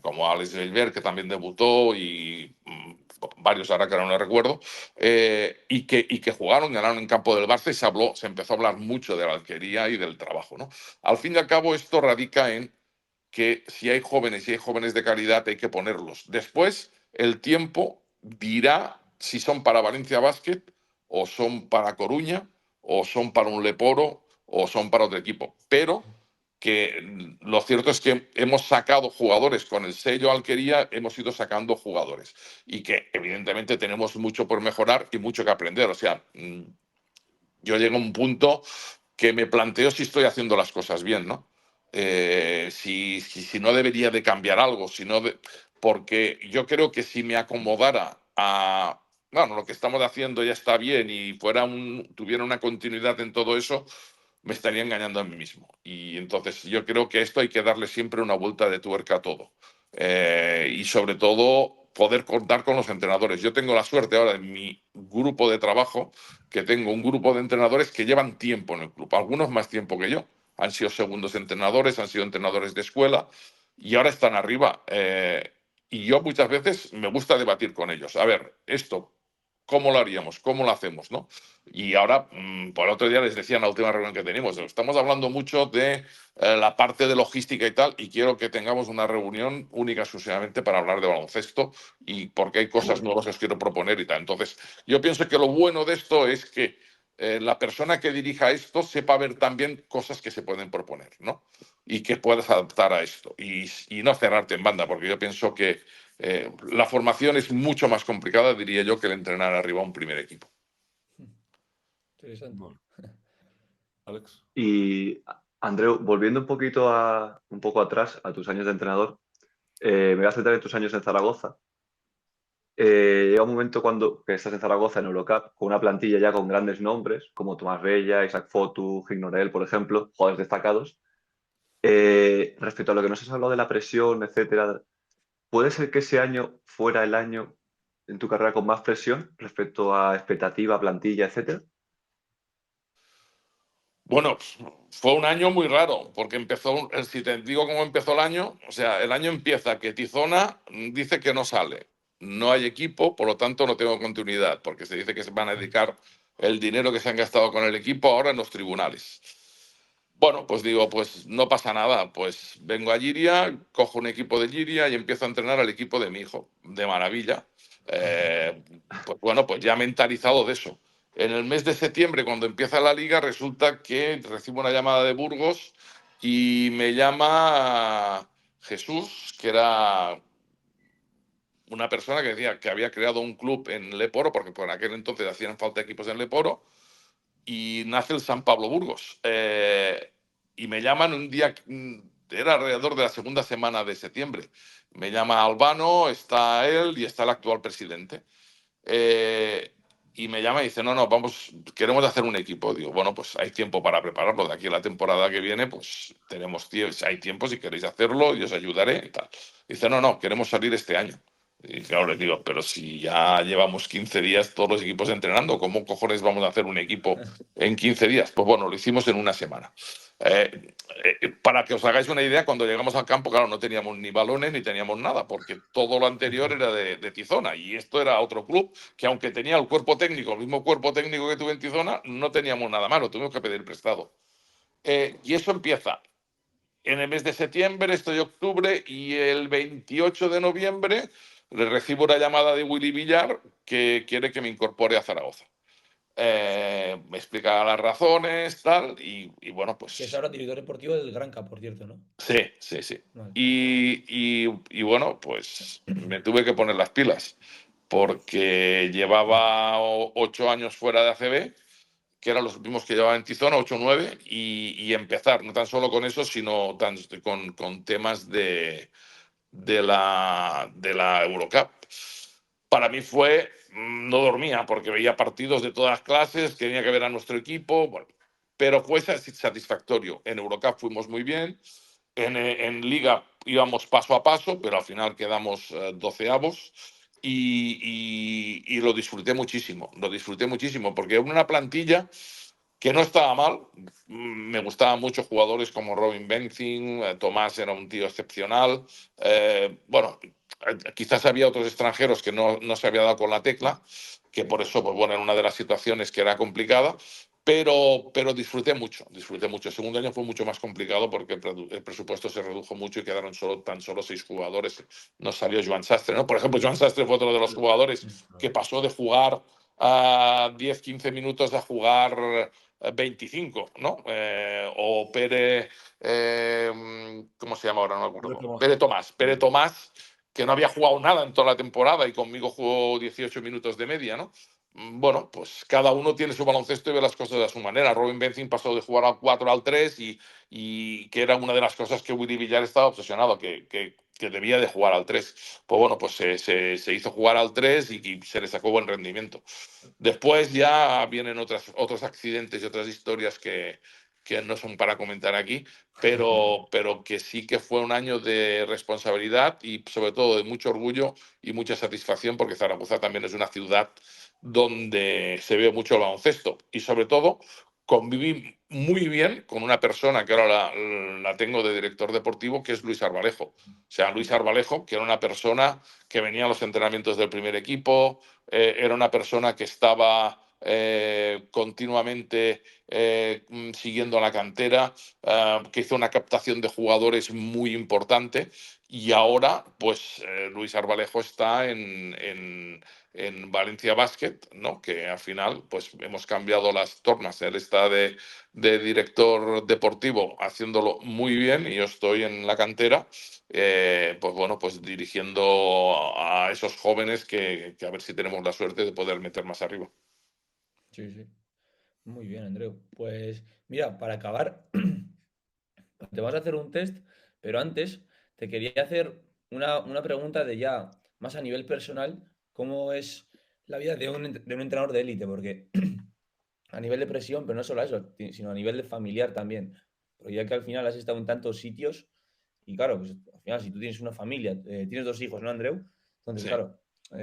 como Alex Gilbert, que también debutó, y varios ahora que ahora no recuerdo, y que jugaron, ganaron en campo del Barça, y se empezó a hablar mucho de la Alquería y del trabajo, ¿no? Al fin y al cabo, esto radica en que si hay jóvenes de calidad, hay que ponerlos. Después, el tiempo dirá si son para Valencia Basket, o son para Coruña, o son para un Leporo, o son para otro equipo. Pero que lo cierto es que hemos sacado jugadores con el sello Alquería, hemos ido sacando jugadores. Y que evidentemente tenemos mucho por mejorar y mucho que aprender. O sea, yo llego a un punto que me planteo si estoy haciendo las cosas bien, ¿no? Si no debería de cambiar algo, porque yo creo que si me acomodara a, bueno, lo que estamos haciendo ya está bien y tuviera una continuidad en todo eso, me estaría engañando a mí mismo. Y entonces yo creo que esto hay que darle siempre una vuelta de tuerca a todo. Y sobre todo poder contar con los entrenadores. Yo tengo la suerte ahora en mi grupo de trabajo que tengo un grupo de entrenadores que llevan tiempo en el club, algunos más tiempo que yo. Han sido segundos entrenadores, han sido entrenadores de escuela y ahora están arriba. Y yo muchas veces me gusta debatir con ellos. A ver, esto, ¿cómo lo haríamos? ¿Cómo lo hacemos? ¿No? Y ahora, por el otro día les decía en la última reunión que tenemos, estamos hablando mucho de la parte de logística y tal, y quiero que tengamos una reunión única exclusivamente para hablar de baloncesto y porque hay cosas nuevas que os quiero proponer y tal. Entonces, yo pienso que lo bueno de esto es que la persona que dirija esto sepa ver también cosas que se pueden proponer, ¿no? Y que puedas adaptar a esto y no cerrarte en banda, porque yo pienso que la formación es mucho más complicada, diría yo, que el entrenar arriba a un primer equipo. Interesante. Bueno. Alex. Y Andreu, volviendo un poco atrás a tus años de entrenador, me voy a centrar en tus años en Zaragoza. Llega un momento que estás en Zaragoza, en Eurocup, con una plantilla ya con grandes nombres, como Tomás Bella, Isaac Fotu, Gignorel, por ejemplo, jugadores destacados. Respecto a lo que nos has hablado de la presión, etcétera, ¿puede ser que ese año fuera el año en tu carrera con más presión respecto a expectativa, plantilla, etcétera? Bueno, fue un año muy raro, porque si te digo cómo empezó el año, o sea, el año empieza que Tizona dice que no sale, no hay equipo, por lo tanto no tengo continuidad, porque se dice que se van a dedicar el dinero que se han gastado con el equipo ahora en los tribunales. Bueno, pues digo, pues no pasa nada, pues vengo a Giria, cojo un equipo de Giria y empiezo a entrenar al equipo de mi hijo, de maravilla. Pues bueno, pues ya mentalizado de eso. En el mes de septiembre, cuando empieza la liga, resulta que recibo una llamada de Burgos y me llama Jesús, que era una persona que decía que había creado un club en Leporo, porque por aquel entonces hacían falta equipos en Leporo, y nace el San Pablo Burgos. Y me llaman un día, era alrededor de la segunda semana de septiembre. Me llama Albano, está él y está el actual presidente. Y me llama y dice, no, queremos hacer un equipo. Digo, bueno, pues hay tiempo para prepararlo. De aquí a la temporada que viene, pues hay tiempo si queréis hacerlo, yo os ayudaré y tal. Dice, no, queremos salir este año. Y claro, les digo, pero si ya llevamos 15 días todos los equipos entrenando, ¿cómo cojones vamos a hacer un equipo en 15 días? Pues bueno, lo hicimos en una semana. Para que os hagáis una idea, cuando llegamos al campo, claro, no teníamos ni balones ni teníamos nada, porque todo lo anterior era de Tizona y esto era otro club que, aunque tenía el cuerpo técnico, el mismo cuerpo técnico que tuve en Tizona, no teníamos nada más, lo tuvimos que pedir prestado. Y eso empieza en el mes de septiembre, estoy octubre, y el 28 de noviembre le recibo una llamada de Willy Villar que quiere que me incorpore a Zaragoza. Me explica las razones, tal, y bueno, pues... Que es ahora director deportivo del Granca, por cierto, ¿no? Sí. Vale. Y bueno, pues me tuve que poner las pilas, porque llevaba 8 años fuera de ACB, que eran los mismos que llevaban en Tizona, 8-9, y empezar, no tan solo con eso, sino con temas de la Eurocup. Para mí no dormía porque veía partidos de todas clases, tenía que ver a nuestro equipo, bueno, pero fue satisfactorio. En Eurocup fuimos muy bien, en Liga íbamos paso a paso, pero al final quedamos 12avos y lo disfruté muchísimo, porque era una plantilla que no estaba mal. Me gustaban mucho jugadores como Robin Benzing, Tomás era un tío excepcional. Bueno, quizás había otros extranjeros que no se había dado con la tecla, que por eso, pues bueno, era una de las situaciones que era complicada, pero disfruté mucho. El segundo año fue mucho más complicado porque el presupuesto se redujo mucho y quedaron tan solo 6 jugadores. Nos salió Joan Sastre, ¿no? Por ejemplo, Joan Sastre fue otro de los jugadores que pasó de jugar a 10-15 minutos a jugar 25, ¿no? O Pere, ¿cómo se llama ahora? No me acuerdo. Pere Tomás, que no había jugado nada en toda la temporada y conmigo jugó 18 minutos de media, ¿no? Bueno, pues cada uno tiene su baloncesto y ve las cosas de su manera. Robin Benzing pasó de jugar al 4 al 3 y que era una de las cosas que Willy Villar estaba obsesionado, que debía de jugar al 3. Pues bueno, pues se hizo jugar al 3 y se le sacó buen rendimiento. Después ya vienen otros accidentes y otras historias que no son para comentar aquí, pero que sí que fue un año de responsabilidad y sobre todo de mucho orgullo y mucha satisfacción, porque Zaragoza también es una ciudad donde se ve mucho el baloncesto y sobre todo conviví muy bien con una persona que ahora la tengo de director deportivo, que es Luis Arbalejo. O sea, Luis Arbalejo, que era una persona que venía a los entrenamientos del primer equipo, era una persona que estaba continuamente siguiendo la cantera, que hizo una captación de jugadores muy importante y ahora, pues, Luis Arbalejo está en Valencia Basket, ¿no? Que al final, pues, hemos cambiado las tornas. Él está de director deportivo haciéndolo muy bien y yo estoy en la cantera, pues bueno, pues dirigiendo a esos jóvenes que a ver si tenemos la suerte de poder meter más arriba. Sí, sí. Muy bien, Andreu. Pues mira, para acabar, te vas a hacer un test, pero antes te quería hacer una pregunta de ya más a nivel personal, ¿cómo es la vida de un entrenador de élite? Porque a nivel de presión, pero no solo eso, sino a nivel de familiar también. Porque ya que al final has estado en tantos sitios y claro, pues al final si tú tienes una familia, tienes 2 hijos, ¿no, Andreu? Entonces, Sí. claro,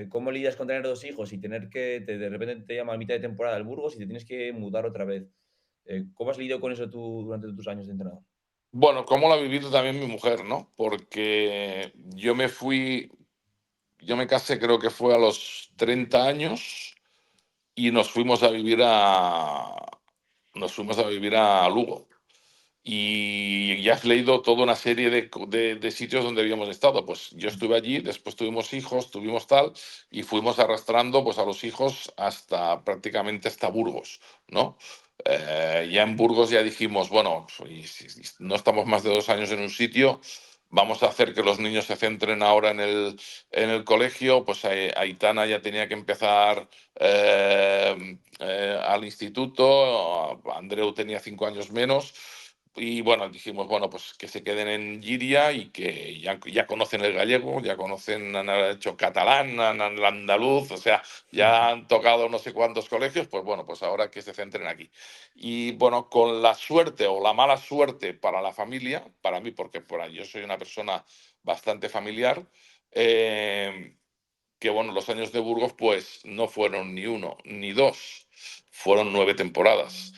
¿cómo lidias con tener 2 hijos y tener que, de repente te llama a mitad de temporada el Burgos y te tienes que mudar otra vez? ¿Cómo has lidiado con eso tú durante tus años de entrenador? Bueno, cómo lo ha vivido también mi mujer, ¿no? Porque yo me casé creo que fue a los 30 años y nos fuimos a vivir a Lugo. Y ya has leído toda una serie de sitios donde habíamos estado. Pues yo estuve allí, después tuvimos hijos, tuvimos tal, y fuimos arrastrando pues a los hijos prácticamente hasta Burgos, ¿no? Ya en Burgos ya dijimos, bueno, pues, si no estamos más de 2 años en un sitio, vamos a hacer que los niños se centren ahora en el colegio. Pues Aitana ya tenía que empezar al instituto, Andreu tenía 5 años menos. Y bueno, dijimos, bueno, pues que se queden en Giria y que ya conocen el gallego, ya han hecho catalán, el andaluz, o sea, ya han tocado no sé cuántos colegios, pues bueno, pues ahora que se centren aquí. Y bueno, con la suerte o la mala suerte para la familia, para mí, porque por ahí yo soy una persona bastante familiar, que bueno, los años de Burgos pues no fueron ni 1 ni 2, fueron 9 temporadas,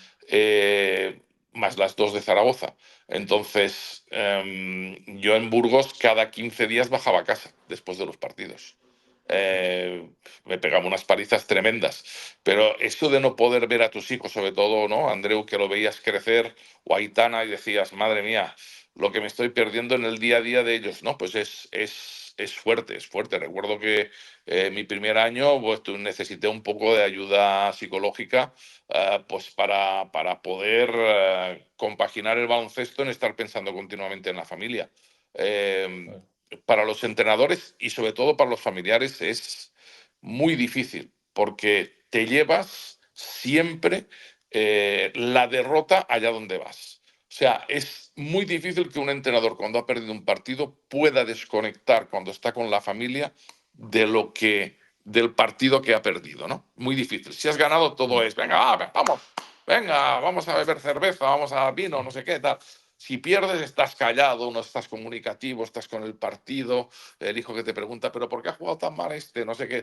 más las 2 de Zaragoza. Entonces, yo en Burgos cada 15 días bajaba a casa después de los partidos. Me pegaba unas palizas tremendas, pero eso de no poder ver a tus hijos, sobre todo, ¿no? Andreu, que lo veías crecer, o Aitana, y decías, madre mía, lo que me estoy perdiendo en el día a día de ellos, ¿no? Pues es fuerte, es fuerte. Recuerdo que mi primer año pues, necesité un poco de ayuda psicológica, pues para poder compaginar el baloncesto en estar pensando continuamente en la familia. Eh, Claro. para los entrenadores y sobre todo para los familiares es muy difícil porque te llevas siempre la derrota allá donde vas. O sea, es muy difícil que un entrenador, cuando ha perdido un partido, pueda desconectar cuando está con la familia del partido que ha perdido, ¿no? Muy difícil. Si has ganado, todo es, venga, vamos a beber cerveza, vamos a vino, no sé qué, tal. Si pierdes, estás callado, no estás comunicativo, estás con el partido, el hijo que te pregunta, pero ¿por qué ha jugado tan mal este? No sé qué.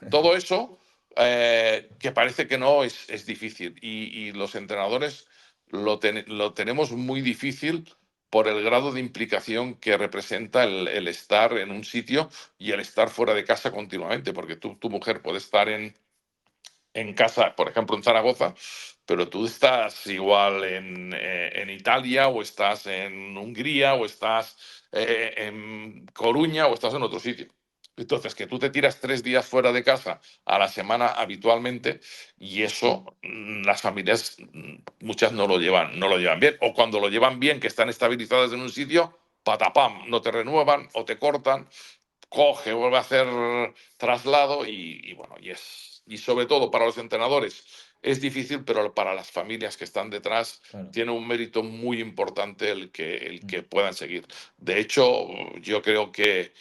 Todo eso que parece que no es difícil. Y los entrenadores lo tenemos muy difícil por el grado de implicación que representa el estar en un sitio y el estar fuera de casa continuamente, porque tu mujer puede estar en casa, por ejemplo, en Zaragoza, pero tú estás igual en Italia, o estás en Hungría, o estás en Coruña, o estás en otro sitio. Entonces, que tú te tiras 3 días fuera de casa a la semana habitualmente, y eso las familias, muchas no lo llevan bien. O cuando lo llevan bien, que están estabilizadas en un sitio, patapam, no te renuevan o te cortan, coge, vuelve a hacer traslado y bueno, y sobre todo para los entrenadores es difícil, pero para las familias que están detrás Claro. tiene un mérito muy importante el que puedan seguir. De hecho, yo creo que,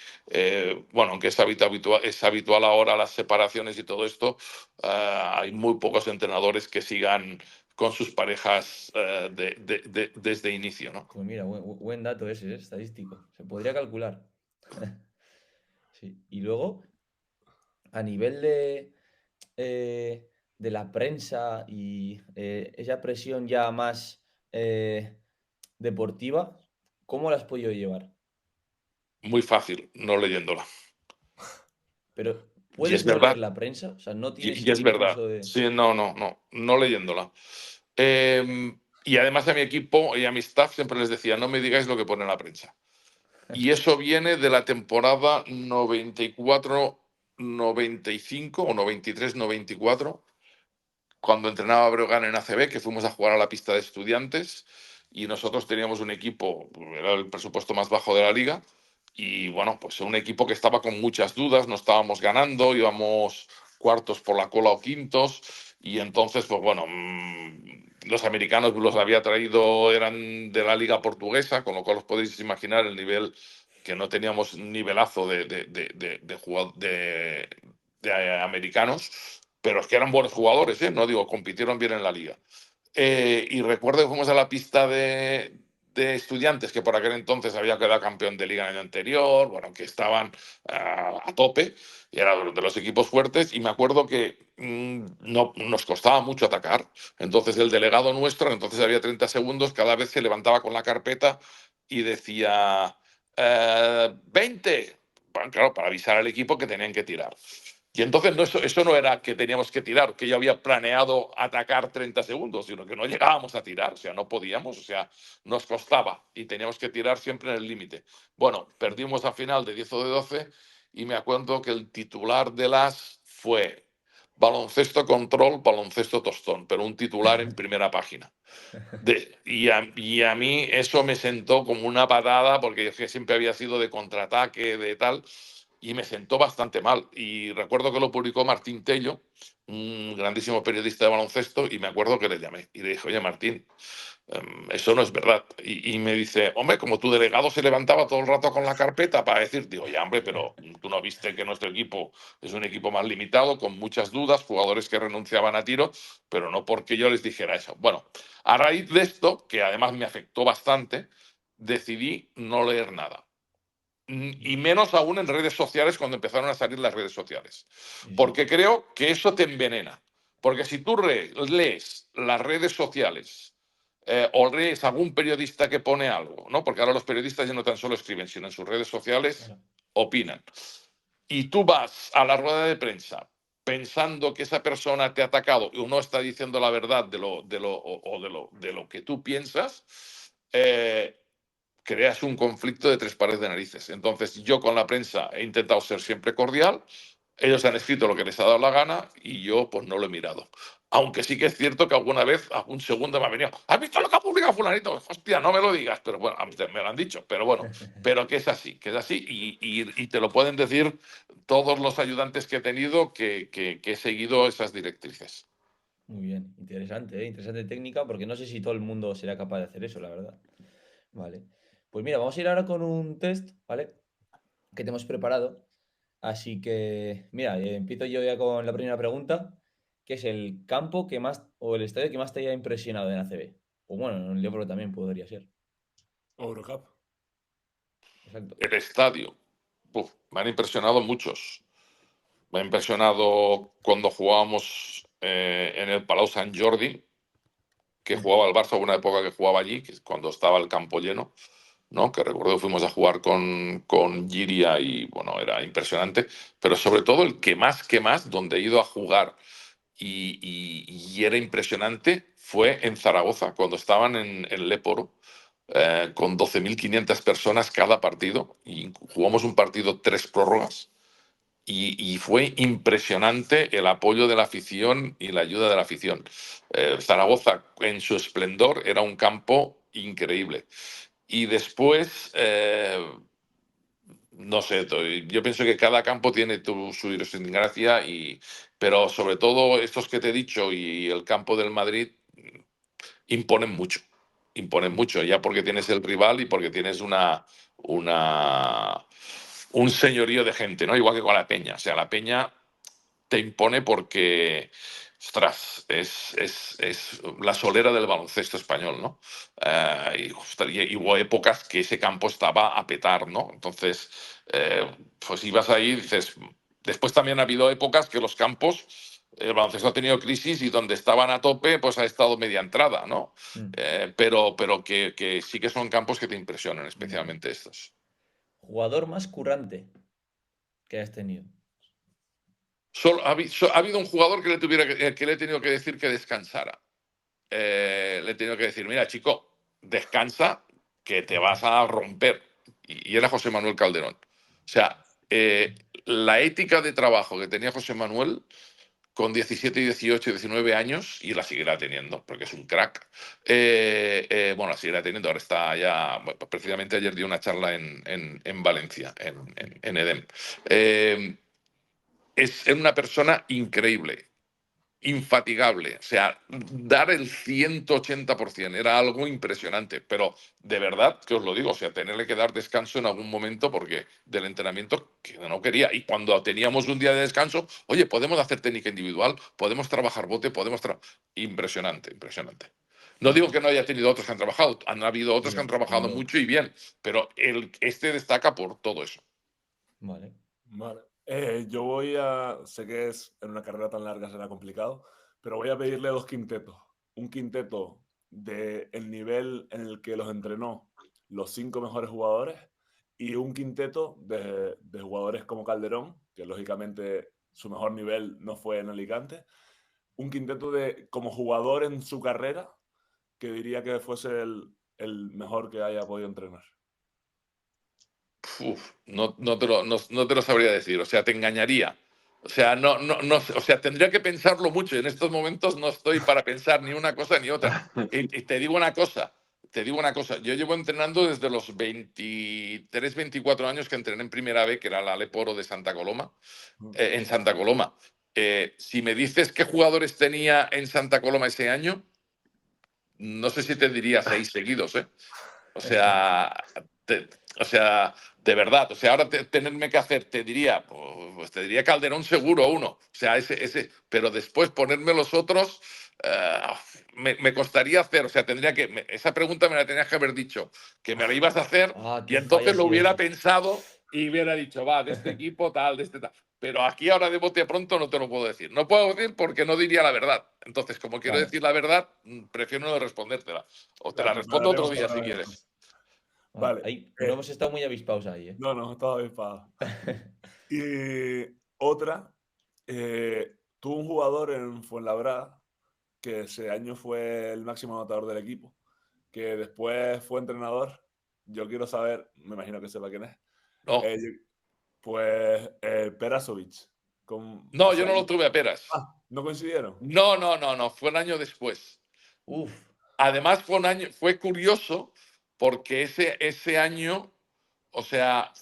bueno, aunque es habitual ahora las separaciones y todo esto, hay muy pocos entrenadores que sigan con sus parejas desde inicio, ¿no? Pues mira, buen dato ese, estadístico. Se podría calcular. Sí. Y luego, a nivel de la prensa y esa presión ya más deportiva, ¿cómo la has podido llevar? Muy fácil, no leyéndola. Pero, Y ¿puedes es no leer verdad. la prensa? O sea, ¿no tienes Y ese es verdad. impulso de...? Sí, no leyéndola. Y además a mi equipo y a mi staff siempre les decía, no me digáis lo que pone en la prensa. Y eso viene de la temporada 94-95 o 93-94, cuando entrenaba Breogán en ACB, que fuimos a jugar a la pista de Estudiantes, y nosotros teníamos un equipo, era el presupuesto más bajo de la liga, y bueno, pues un equipo que estaba con muchas dudas, no estábamos ganando, íbamos cuartos por la cola o quintos, y entonces, pues bueno, los americanos los había traído, eran de la liga portuguesa, con lo cual os podéis imaginar el nivel, que no teníamos nivelazo de americanos, pero es que eran buenos jugadores, ¿eh? No digo, compitieron bien en la liga. Y recuerdo que fuimos a la pista de Estudiantes, que por aquel entonces había quedado campeón de liga el año anterior, bueno, que estaban a tope, y era de los equipos fuertes, y me acuerdo que no, nos costaba mucho atacar. Entonces el delegado nuestro, entonces había 30 segundos, cada vez se levantaba con la carpeta y decía 20, bueno, claro, para avisar al equipo que tenían que tirar. Y entonces eso no era que teníamos que tirar, que yo había planeado atacar 30 segundos, sino que no llegábamos a tirar, o sea, no podíamos, o sea, nos costaba y teníamos que tirar siempre en el límite. Bueno, perdimos al final de 10 o de 12, y me acuerdo que el titular de las fue baloncesto control, baloncesto tostón, pero un titular en primera página. Y a mí eso me sentó como una patada, porque yo siempre había sido de contraataque, de tal, y me sentó bastante mal. Y recuerdo que lo publicó Martín Tello, un grandísimo periodista de baloncesto, y me acuerdo que le llamé y le dije, oye, Martín, eso no es verdad. Y me dice, hombre, como tu delegado se levantaba todo el rato con la carpeta para decir, digo, ya, hombre, pero tú no viste que nuestro equipo es un equipo más limitado, con muchas dudas, jugadores que renunciaban a tiro, pero no porque yo les dijera eso. Bueno, a raíz de esto, que además me afectó bastante, decidí no leer nada. Y menos aún en redes sociales, cuando empezaron a salir las redes sociales. Porque creo que eso te envenena. Porque si tú lees las redes sociales, o lees algún periodista que pone algo, ¿no? Porque ahora los periodistas ya no tan solo escriben, sino en sus redes sociales opinan. Y tú vas a la rueda de prensa pensando que esa persona te ha atacado y no está diciendo la verdad de lo que tú piensas, creas un conflicto de tres pares de narices. Entonces, yo con la prensa he intentado ser siempre cordial, ellos han escrito lo que les ha dado la gana y yo pues no lo he mirado. Aunque sí que es cierto que alguna vez, algún segundo me ha venido, ¿has visto lo que ha publicado fulanito? Hostia, no me lo digas, pero bueno, me lo han dicho, pero bueno, pero que es así, y te lo pueden decir todos los ayudantes que he tenido que he seguido esas directrices. Muy bien, interesante, ¿eh? Interesante técnica, porque no sé si todo el mundo será capaz de hacer eso, la verdad. Vale. Pues mira, vamos a ir ahora con un test, ¿vale? Que te hemos preparado. Así que, mira, empiezo yo ya con la primera pregunta, que es el campo que más, o el estadio que más te haya impresionado en ACB. O bueno, en el Liverpool también podría ser. Eurocup. Exacto. El estadio. Uf, me han impresionado muchos. Me ha impresionado cuando jugábamos en el Palau Sant Jordi, que jugaba el Barça, una época que jugaba allí, que es cuando estaba el campo lleno, ¿no? Que recuerdo que fuimos a jugar con Giria y, bueno, era impresionante. Pero sobre todo el que más, donde he ido a jugar y era impresionante, fue en Zaragoza, cuando estaban en Léporo, con 12.500 personas cada partido, y jugamos un partido 3 prórrogas, y fue impresionante el apoyo de la afición y la ayuda de la afición. Zaragoza, en su esplendor, era un campo increíble. Y después, no sé, yo pienso que cada campo tiene su idiosincrasia, pero sobre todo estos que te he dicho y el campo del Madrid imponen mucho. Imponen mucho, ya porque tienes el rival y porque tienes un señorío de gente, ¿no? Igual que con la Peña. O sea, la Peña te impone porque, ostras, es la solera del baloncesto español, ¿no? Y hubo épocas que ese campo estaba a petar, ¿no? Entonces, pues ibas ahí y dices. Después también ha habido épocas que los campos, el baloncesto ha tenido crisis y donde estaban a tope, pues ha estado media entrada, ¿no? Mm, Pero que sí que son campos que te impresionan, vale. especialmente estos. Jugador más currante que has tenido. Ha habido un jugador que le he tenido que decir que descansara. Le he tenido que decir, mira, chico, descansa, que te vas a romper. Y era José Manuel Calderón. O sea, la ética de trabajo que tenía José Manuel con 17, 18, 19 años, y la seguirá teniendo, porque es un crack. Bueno, la seguirá teniendo, ahora está ya, bueno, precisamente ayer dio una charla en Valencia, en EDEM. Es una persona increíble, infatigable, o sea, dar el 180% era algo impresionante, pero de verdad que os lo digo, o sea, tenerle que dar descanso en algún momento porque del entrenamiento que no quería. Y cuando teníamos un día de descanso, oye, podemos hacer técnica individual, podemos trabajar bote, impresionante, impresionante. No digo Vale. que no haya tenido otros que han trabajado, han habido otros que han Sí, trabajado seguro. mucho y bien, pero este destaca por todo eso. Vale. Vale. Sé que en una carrera tan larga será complicado, pero voy a pedirle 2 quintetos. Un quinteto de el nivel en el que los entrenó los 5 mejores jugadores y un quinteto de jugadores como Calderón, que lógicamente su mejor nivel no fue en Alicante. Un quinteto de como jugador en su carrera que diría que fuese el mejor que haya podido entrenar. Uf, no te lo sabría decir, o sea, te engañaría. O sea, no, o sea, tendría que pensarlo mucho. Y en estos momentos no estoy para pensar ni una cosa ni otra. Y te digo una cosa, yo llevo entrenando desde los 23, 24 años que entrené en primera B, que era la Leporo de Santa Coloma, en Santa Coloma. Si me dices qué jugadores tenía en Santa Coloma ese año, no sé si te diría 6 seguidos, ¿eh? O sea, te- o sea, de verdad, o sea, ahora tenerme que hacer, pues te diría Calderón seguro uno, o sea, pero después ponerme los otros, eh, me costaría hacer, o sea, esa pregunta me la tenías que haber dicho, que me la ibas a hacer, Ah, y qué falla entonces ha lo sido hubiera esa. pensado y hubiera dicho, va, de este equipo tal, de este tal. Pero aquí ahora de bote pronto no te lo puedo decir. No puedo decir porque no diría la verdad. Entonces, como quiero Claro. decir la verdad, prefiero no respondértela. O te La la respondo otro prepararemos día si para esto. quieres. Vale. Vale. Ahí no hemos estado muy avispados ahí, ¿eh? No, no, estaba avispado. Y otra, tuvo un jugador en Fuenlabrada que ese año fue el máximo anotador del equipo, que después fue entrenador. Yo quiero saber, me imagino que sepa quién es. No, Eh, pues Perasovic. no, Ese yo no lo año. tuve a Peras. ¿No coincidieron? No, fue un año después. Uf. Además fue curioso porque ese año, o sea,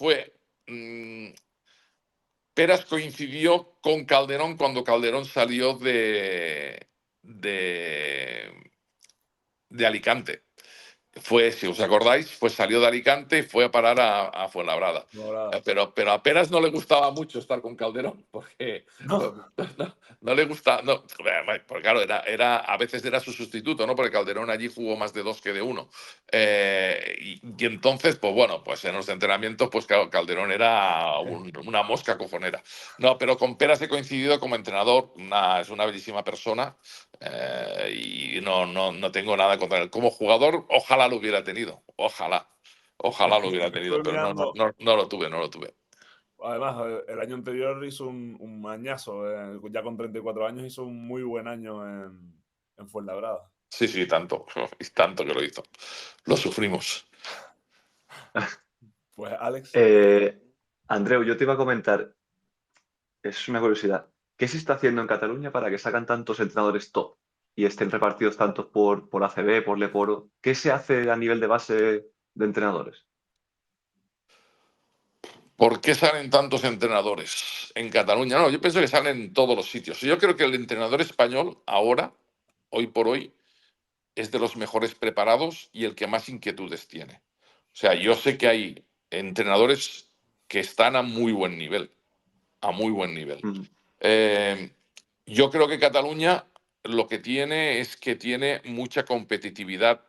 Peras coincidió con Calderón cuando Calderón salió de Alicante. Fue, si os acordáis, pues salió de Alicante y fue a parar a Fuenlabrada. Ahora, Pero apenas no le gustaba mucho estar con Calderón, porque no. no le gusta, no, porque claro, a veces era su sustituto, ¿no? Porque Calderón allí jugó más de 2 que de 1. Y entonces, pues bueno, pues en los entrenamientos, pues claro, Calderón era una mosca cojonera. No, pero con Peras he coincidido como entrenador, es una bellísima persona. Y no tengo nada contra él. Como jugador, ojalá lo hubiera tenido. Ojalá lo hubiera tenido, Estoy pero mirando. no lo tuve. Además, el año anterior hizo un añazo. Ya con 34 años hizo un muy buen año en Fuenlabrada. Sí, tanto que lo hizo. Lo sufrimos. Pues Alex, Andreu, yo te iba a comentar, es una curiosidad, ¿qué se está haciendo en Cataluña para que sacan tantos entrenadores top y estén repartidos tantos por ACB, por Leporo? ¿Qué se hace a nivel de base de entrenadores? ¿Por qué salen tantos entrenadores en Cataluña? No, yo pienso que salen en todos los sitios. Yo creo que el entrenador español ahora, hoy por hoy, es de los mejores preparados y el que más inquietudes tiene. O sea, yo sé que hay entrenadores que están a muy buen nivel, Mm, Eh, yo creo que Cataluña lo que tiene es que tiene mucha competitividad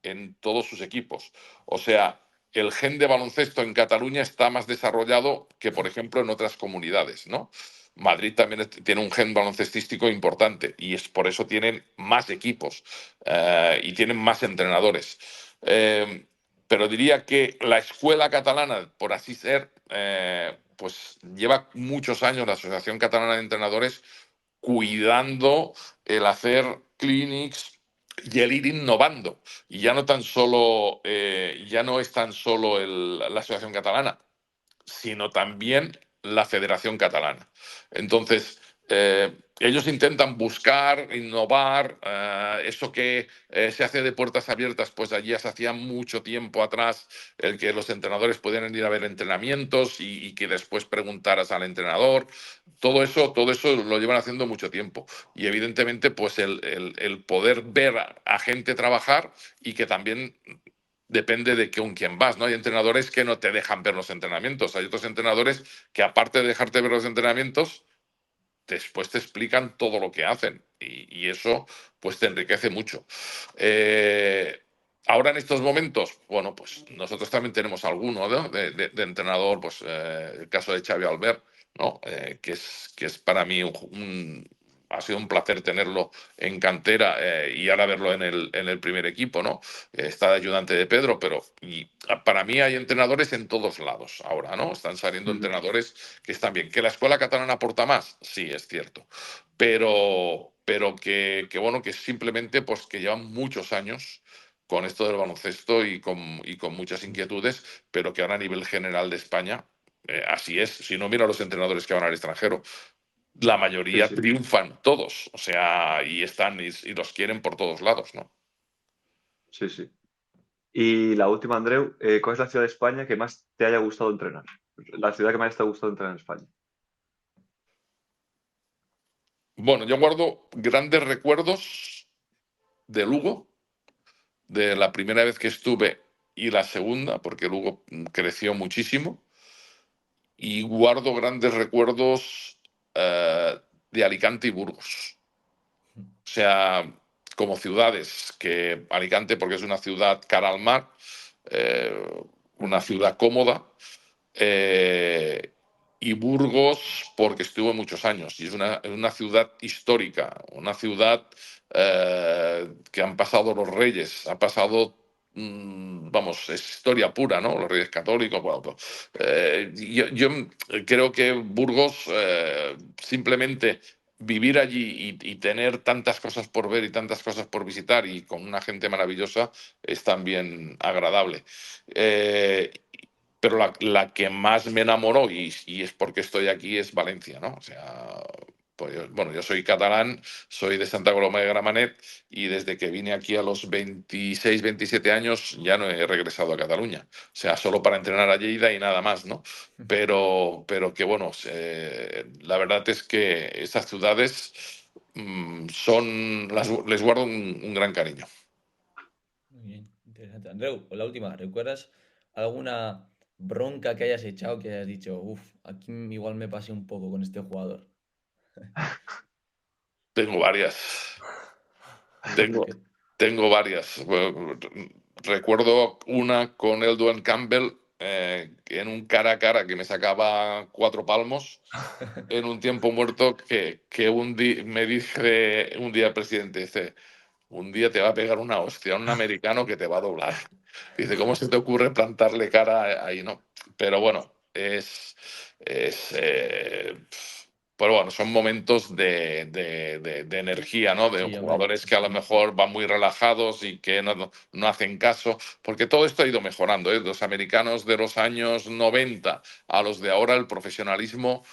en todos sus equipos. O sea, el gen de baloncesto en Cataluña está más desarrollado que, por ejemplo, en otras comunidades, ¿no? Madrid también tiene un gen baloncestístico importante y es por eso tienen más equipos y tienen más entrenadores. Pero diría que la escuela catalana, por así ser, pues lleva muchos años la Asociación Catalana de Entrenadores cuidando el hacer clinics y el ir innovando. Y ya no tan solo, ya no es tan solo la Asociación Catalana, sino también la Federación Catalana. Entonces, ellos intentan buscar, innovar, eso que se hace de puertas abiertas, pues allí ya se hacía mucho tiempo atrás, el que los entrenadores pudieran ir a ver entrenamientos y que después preguntaras al entrenador. Todo eso lo llevan haciendo mucho tiempo. Y evidentemente, pues el poder ver a gente trabajar y que también depende de con quién vas, ¿no? Hay entrenadores que no te dejan ver los entrenamientos. Hay otros entrenadores que, aparte de dejarte ver los entrenamientos, después te explican todo lo que hacen. Y eso, pues, te enriquece mucho. Ahora, en estos momentos, bueno, pues nosotros también tenemos alguno, ¿no? de entrenador, pues el caso de Xavi Albert, ¿no? Que es para mí ha sido un placer tenerlo en cantera y ahora verlo en el primer equipo, ¿no? Está de ayudante de Pedro, pero para mí hay entrenadores en todos lados ahora, ¿no? Están saliendo mm, entrenadores que están bien. ¿Que la escuela catalana aporta más? Sí, es cierto. Pero que bueno, que simplemente pues que llevan muchos años con esto del baloncesto y con muchas inquietudes, pero que ahora a nivel general de España, así es. Si no, mira los entrenadores que van al extranjero. La sí, mayoría sí, triunfan todos, o sea, y están y los quieren por todos lados, ¿no? sí, sí. Y la última, Andreu, ¿cuál es la ciudad de España que más te haya gustado entrenar? La ciudad que más te ha gustado entrenar en España. Bueno, yo guardo grandes recuerdos de Lugo, de la primera vez que estuve y la segunda, porque Lugo creció muchísimo, y guardo grandes recuerdos de Alicante y Burgos. O sea, como ciudades, que Alicante porque es una ciudad cara al mar, eh, una ciudad cómoda, eh, y Burgos porque estuvo muchos años y es una ciudad histórica, una ciudad que han pasado los reyes, ha pasado, vamos, es historia pura, ¿no? Los reyes católicos. Bueno, pues, yo creo que Burgos simplemente vivir allí y tener tantas cosas por ver y tantas cosas por visitar y con una gente maravillosa es también agradable. Eh, pero la que más me enamoró, y es porque estoy aquí, es Valencia, ¿no? O sea, pues, bueno, yo soy catalán, soy de Santa Coloma de Gramenet y desde que vine aquí a los 26, 27 años ya no he regresado a Cataluña. O sea, solo para entrenar a Lleida y nada más, ¿no? Pero que bueno, la verdad es que esas ciudades les guardo un gran cariño. Muy bien, interesante. Andreu, la última, ¿recuerdas alguna bronca que hayas echado que hayas dicho, uff, aquí igual me pasé un poco con este jugador? Tengo varias. Tengo, Que- tengo varias. Bueno, recuerdo una con Eldon Campbell en un cara a cara que me sacaba 4 palmos en un tiempo muerto que me dice un día el presidente, dice, un día te va a pegar una hostia, un americano que te va a doblar. Dice, ¿cómo se te ocurre plantarle cara ahí? No, pero bueno, pero bueno, son momentos de energía, ¿no? De Sí, hombre, jugadores que a lo mejor van muy relajados y que no hacen caso, porque todo esto ha ido mejorando, ¿eh? Los americanos de los años 90 a los de ahora, el profesionalismo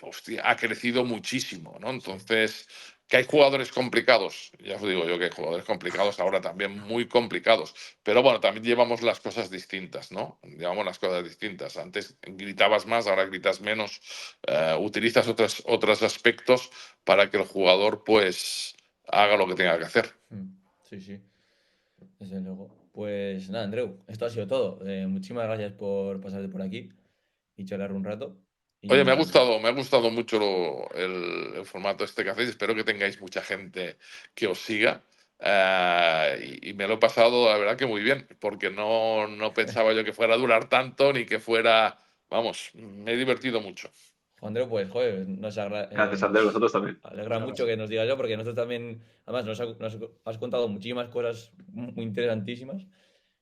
hostia, ha crecido muchísimo, ¿no? Entonces, que hay jugadores complicados, ya os digo yo que hay jugadores complicados ahora también muy complicados, pero bueno, también llevamos las cosas distintas, ¿no? Llevamos las cosas distintas. Antes gritabas más, ahora gritas menos, utilizas otros aspectos para que el jugador pues haga lo que tenga que hacer. Sí, sí, desde luego. Pues nada, Andreu, esto ha sido todo. Muchísimas gracias por pasarte por aquí y charlar un rato. Oye, Y me ha gustado mucho el formato este que hacéis. Espero que tengáis mucha gente que os siga. Y me lo he pasado, la verdad, que muy bien, porque no pensaba yo que fuera a durar tanto ni que fuera. Vamos, me he divertido mucho. Andreu, pues, joder, Gracias, Andreu, nos nosotros también. alegra mucho que nos digas yo, porque nosotros también, además, nos has contado muchísimas cosas muy interesantísimas.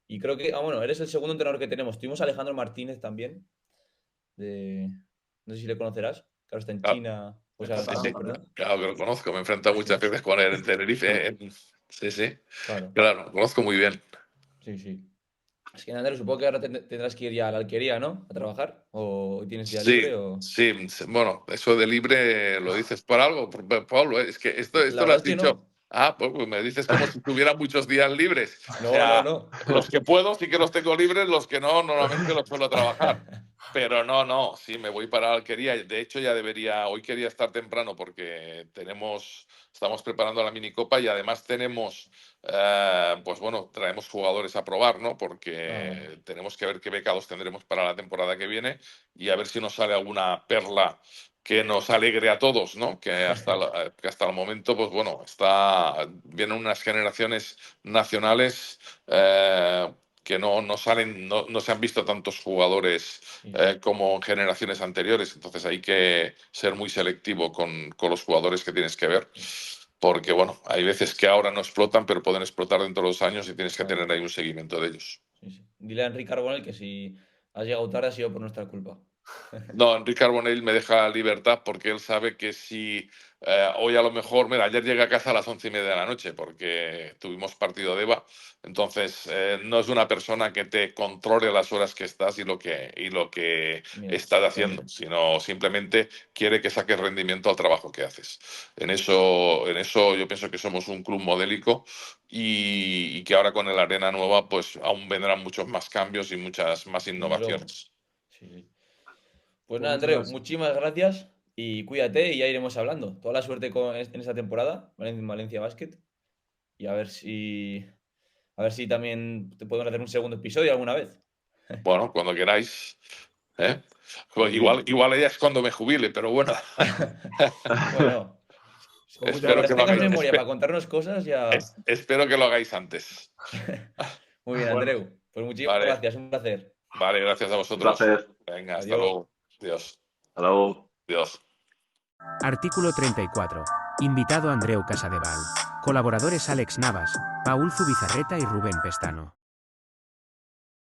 Y creo que, bueno, eres el segundo entrenador que tenemos. Tuvimos a Alejandro Martínez también, de, no sé si le conocerás, que ahora está en Ah, China, pues ahora en sí, Perú, sí, perdón. claro que lo conozco. Me he enfrentado Sí, muchas veces con él en Tenerife. Sí, sí, claro, claro, lo conozco muy bien. sí, sí. Es que, Andreu, supongo que ahora tendrás que ir ya a la alquería, ¿no? A trabajar. ¿O tienes día libre? Sí, O... sí, bueno, eso de libre lo dices por algo, Pablo, es que La esto lo verdad has es que dicho. no. Pues me dices como si tuviera muchos días libres. O No, no, sea, no. los que puedo sí que los tengo libres, los que no, normalmente los suelo trabajar. Pero no, sí, me voy para la alquería. De hecho, hoy quería estar temprano porque estamos preparando la minicopa y además pues bueno, traemos jugadores a probar, ¿no? Ah, vale. Porque tenemos que ver qué becados tendremos para la temporada que viene y a ver si nos sale alguna perla que nos alegre a todos, ¿no? Que hasta el momento, pues bueno, vienen unas generaciones nacionales que no salen, no se han visto tantos jugadores Sí, sí. como en generaciones anteriores. Entonces hay que ser muy selectivo con los jugadores que tienes que ver. Porque, bueno, hay veces que ahora no explotan, pero pueden explotar dentro de 2 años y tienes que Claro. tener ahí un seguimiento de ellos. Sí, sí. Dile a Enrique Carbonell que si has llegado tarde ha sido por nuestra culpa. No, Enrique Carbonell me deja libertad porque él sabe que si hoy a lo mejor, mira, ayer llegué a casa a las 11:30 de la noche porque tuvimos partido de EVA, entonces no es una persona que te controle las horas que estás y lo que Mira, estás pues, haciendo, sino simplemente quiere que saques rendimiento al trabajo que haces. En eso yo pienso que somos un club modélico y que ahora con el Arena Nueva pues aún vendrán muchos más cambios y muchas más desde luego. innovaciones. Sí, sí. Pues Pues nada, muchas Andreu, gracias. muchísimas gracias y cuídate y ya iremos hablando. Toda la suerte en esta temporada, en Valencia Basket. Y a ver si también te podemos hacer un segundo episodio alguna vez. Bueno, cuando queráis. ¿Eh? Muy Pues igual, bien. igual ella es cuando me jubile, pero bueno. Bueno, Muchas espero que mientras lo tengas gracias. hagáis, memoria para contarnos cosas, ya. espero que lo hagáis antes. Muy bien, Bueno, Andreu. Pues muchísimas Vale, gracias, un placer. vale, gracias a Un vosotros. placer. Venga, hasta Adiós. luego. Dios, Hasta luego. Dios. Artículo 34. Invitado Andreu Casadevall. Colaboradores Alex Navas, Paul Zubizarreta y Rubén Pestano.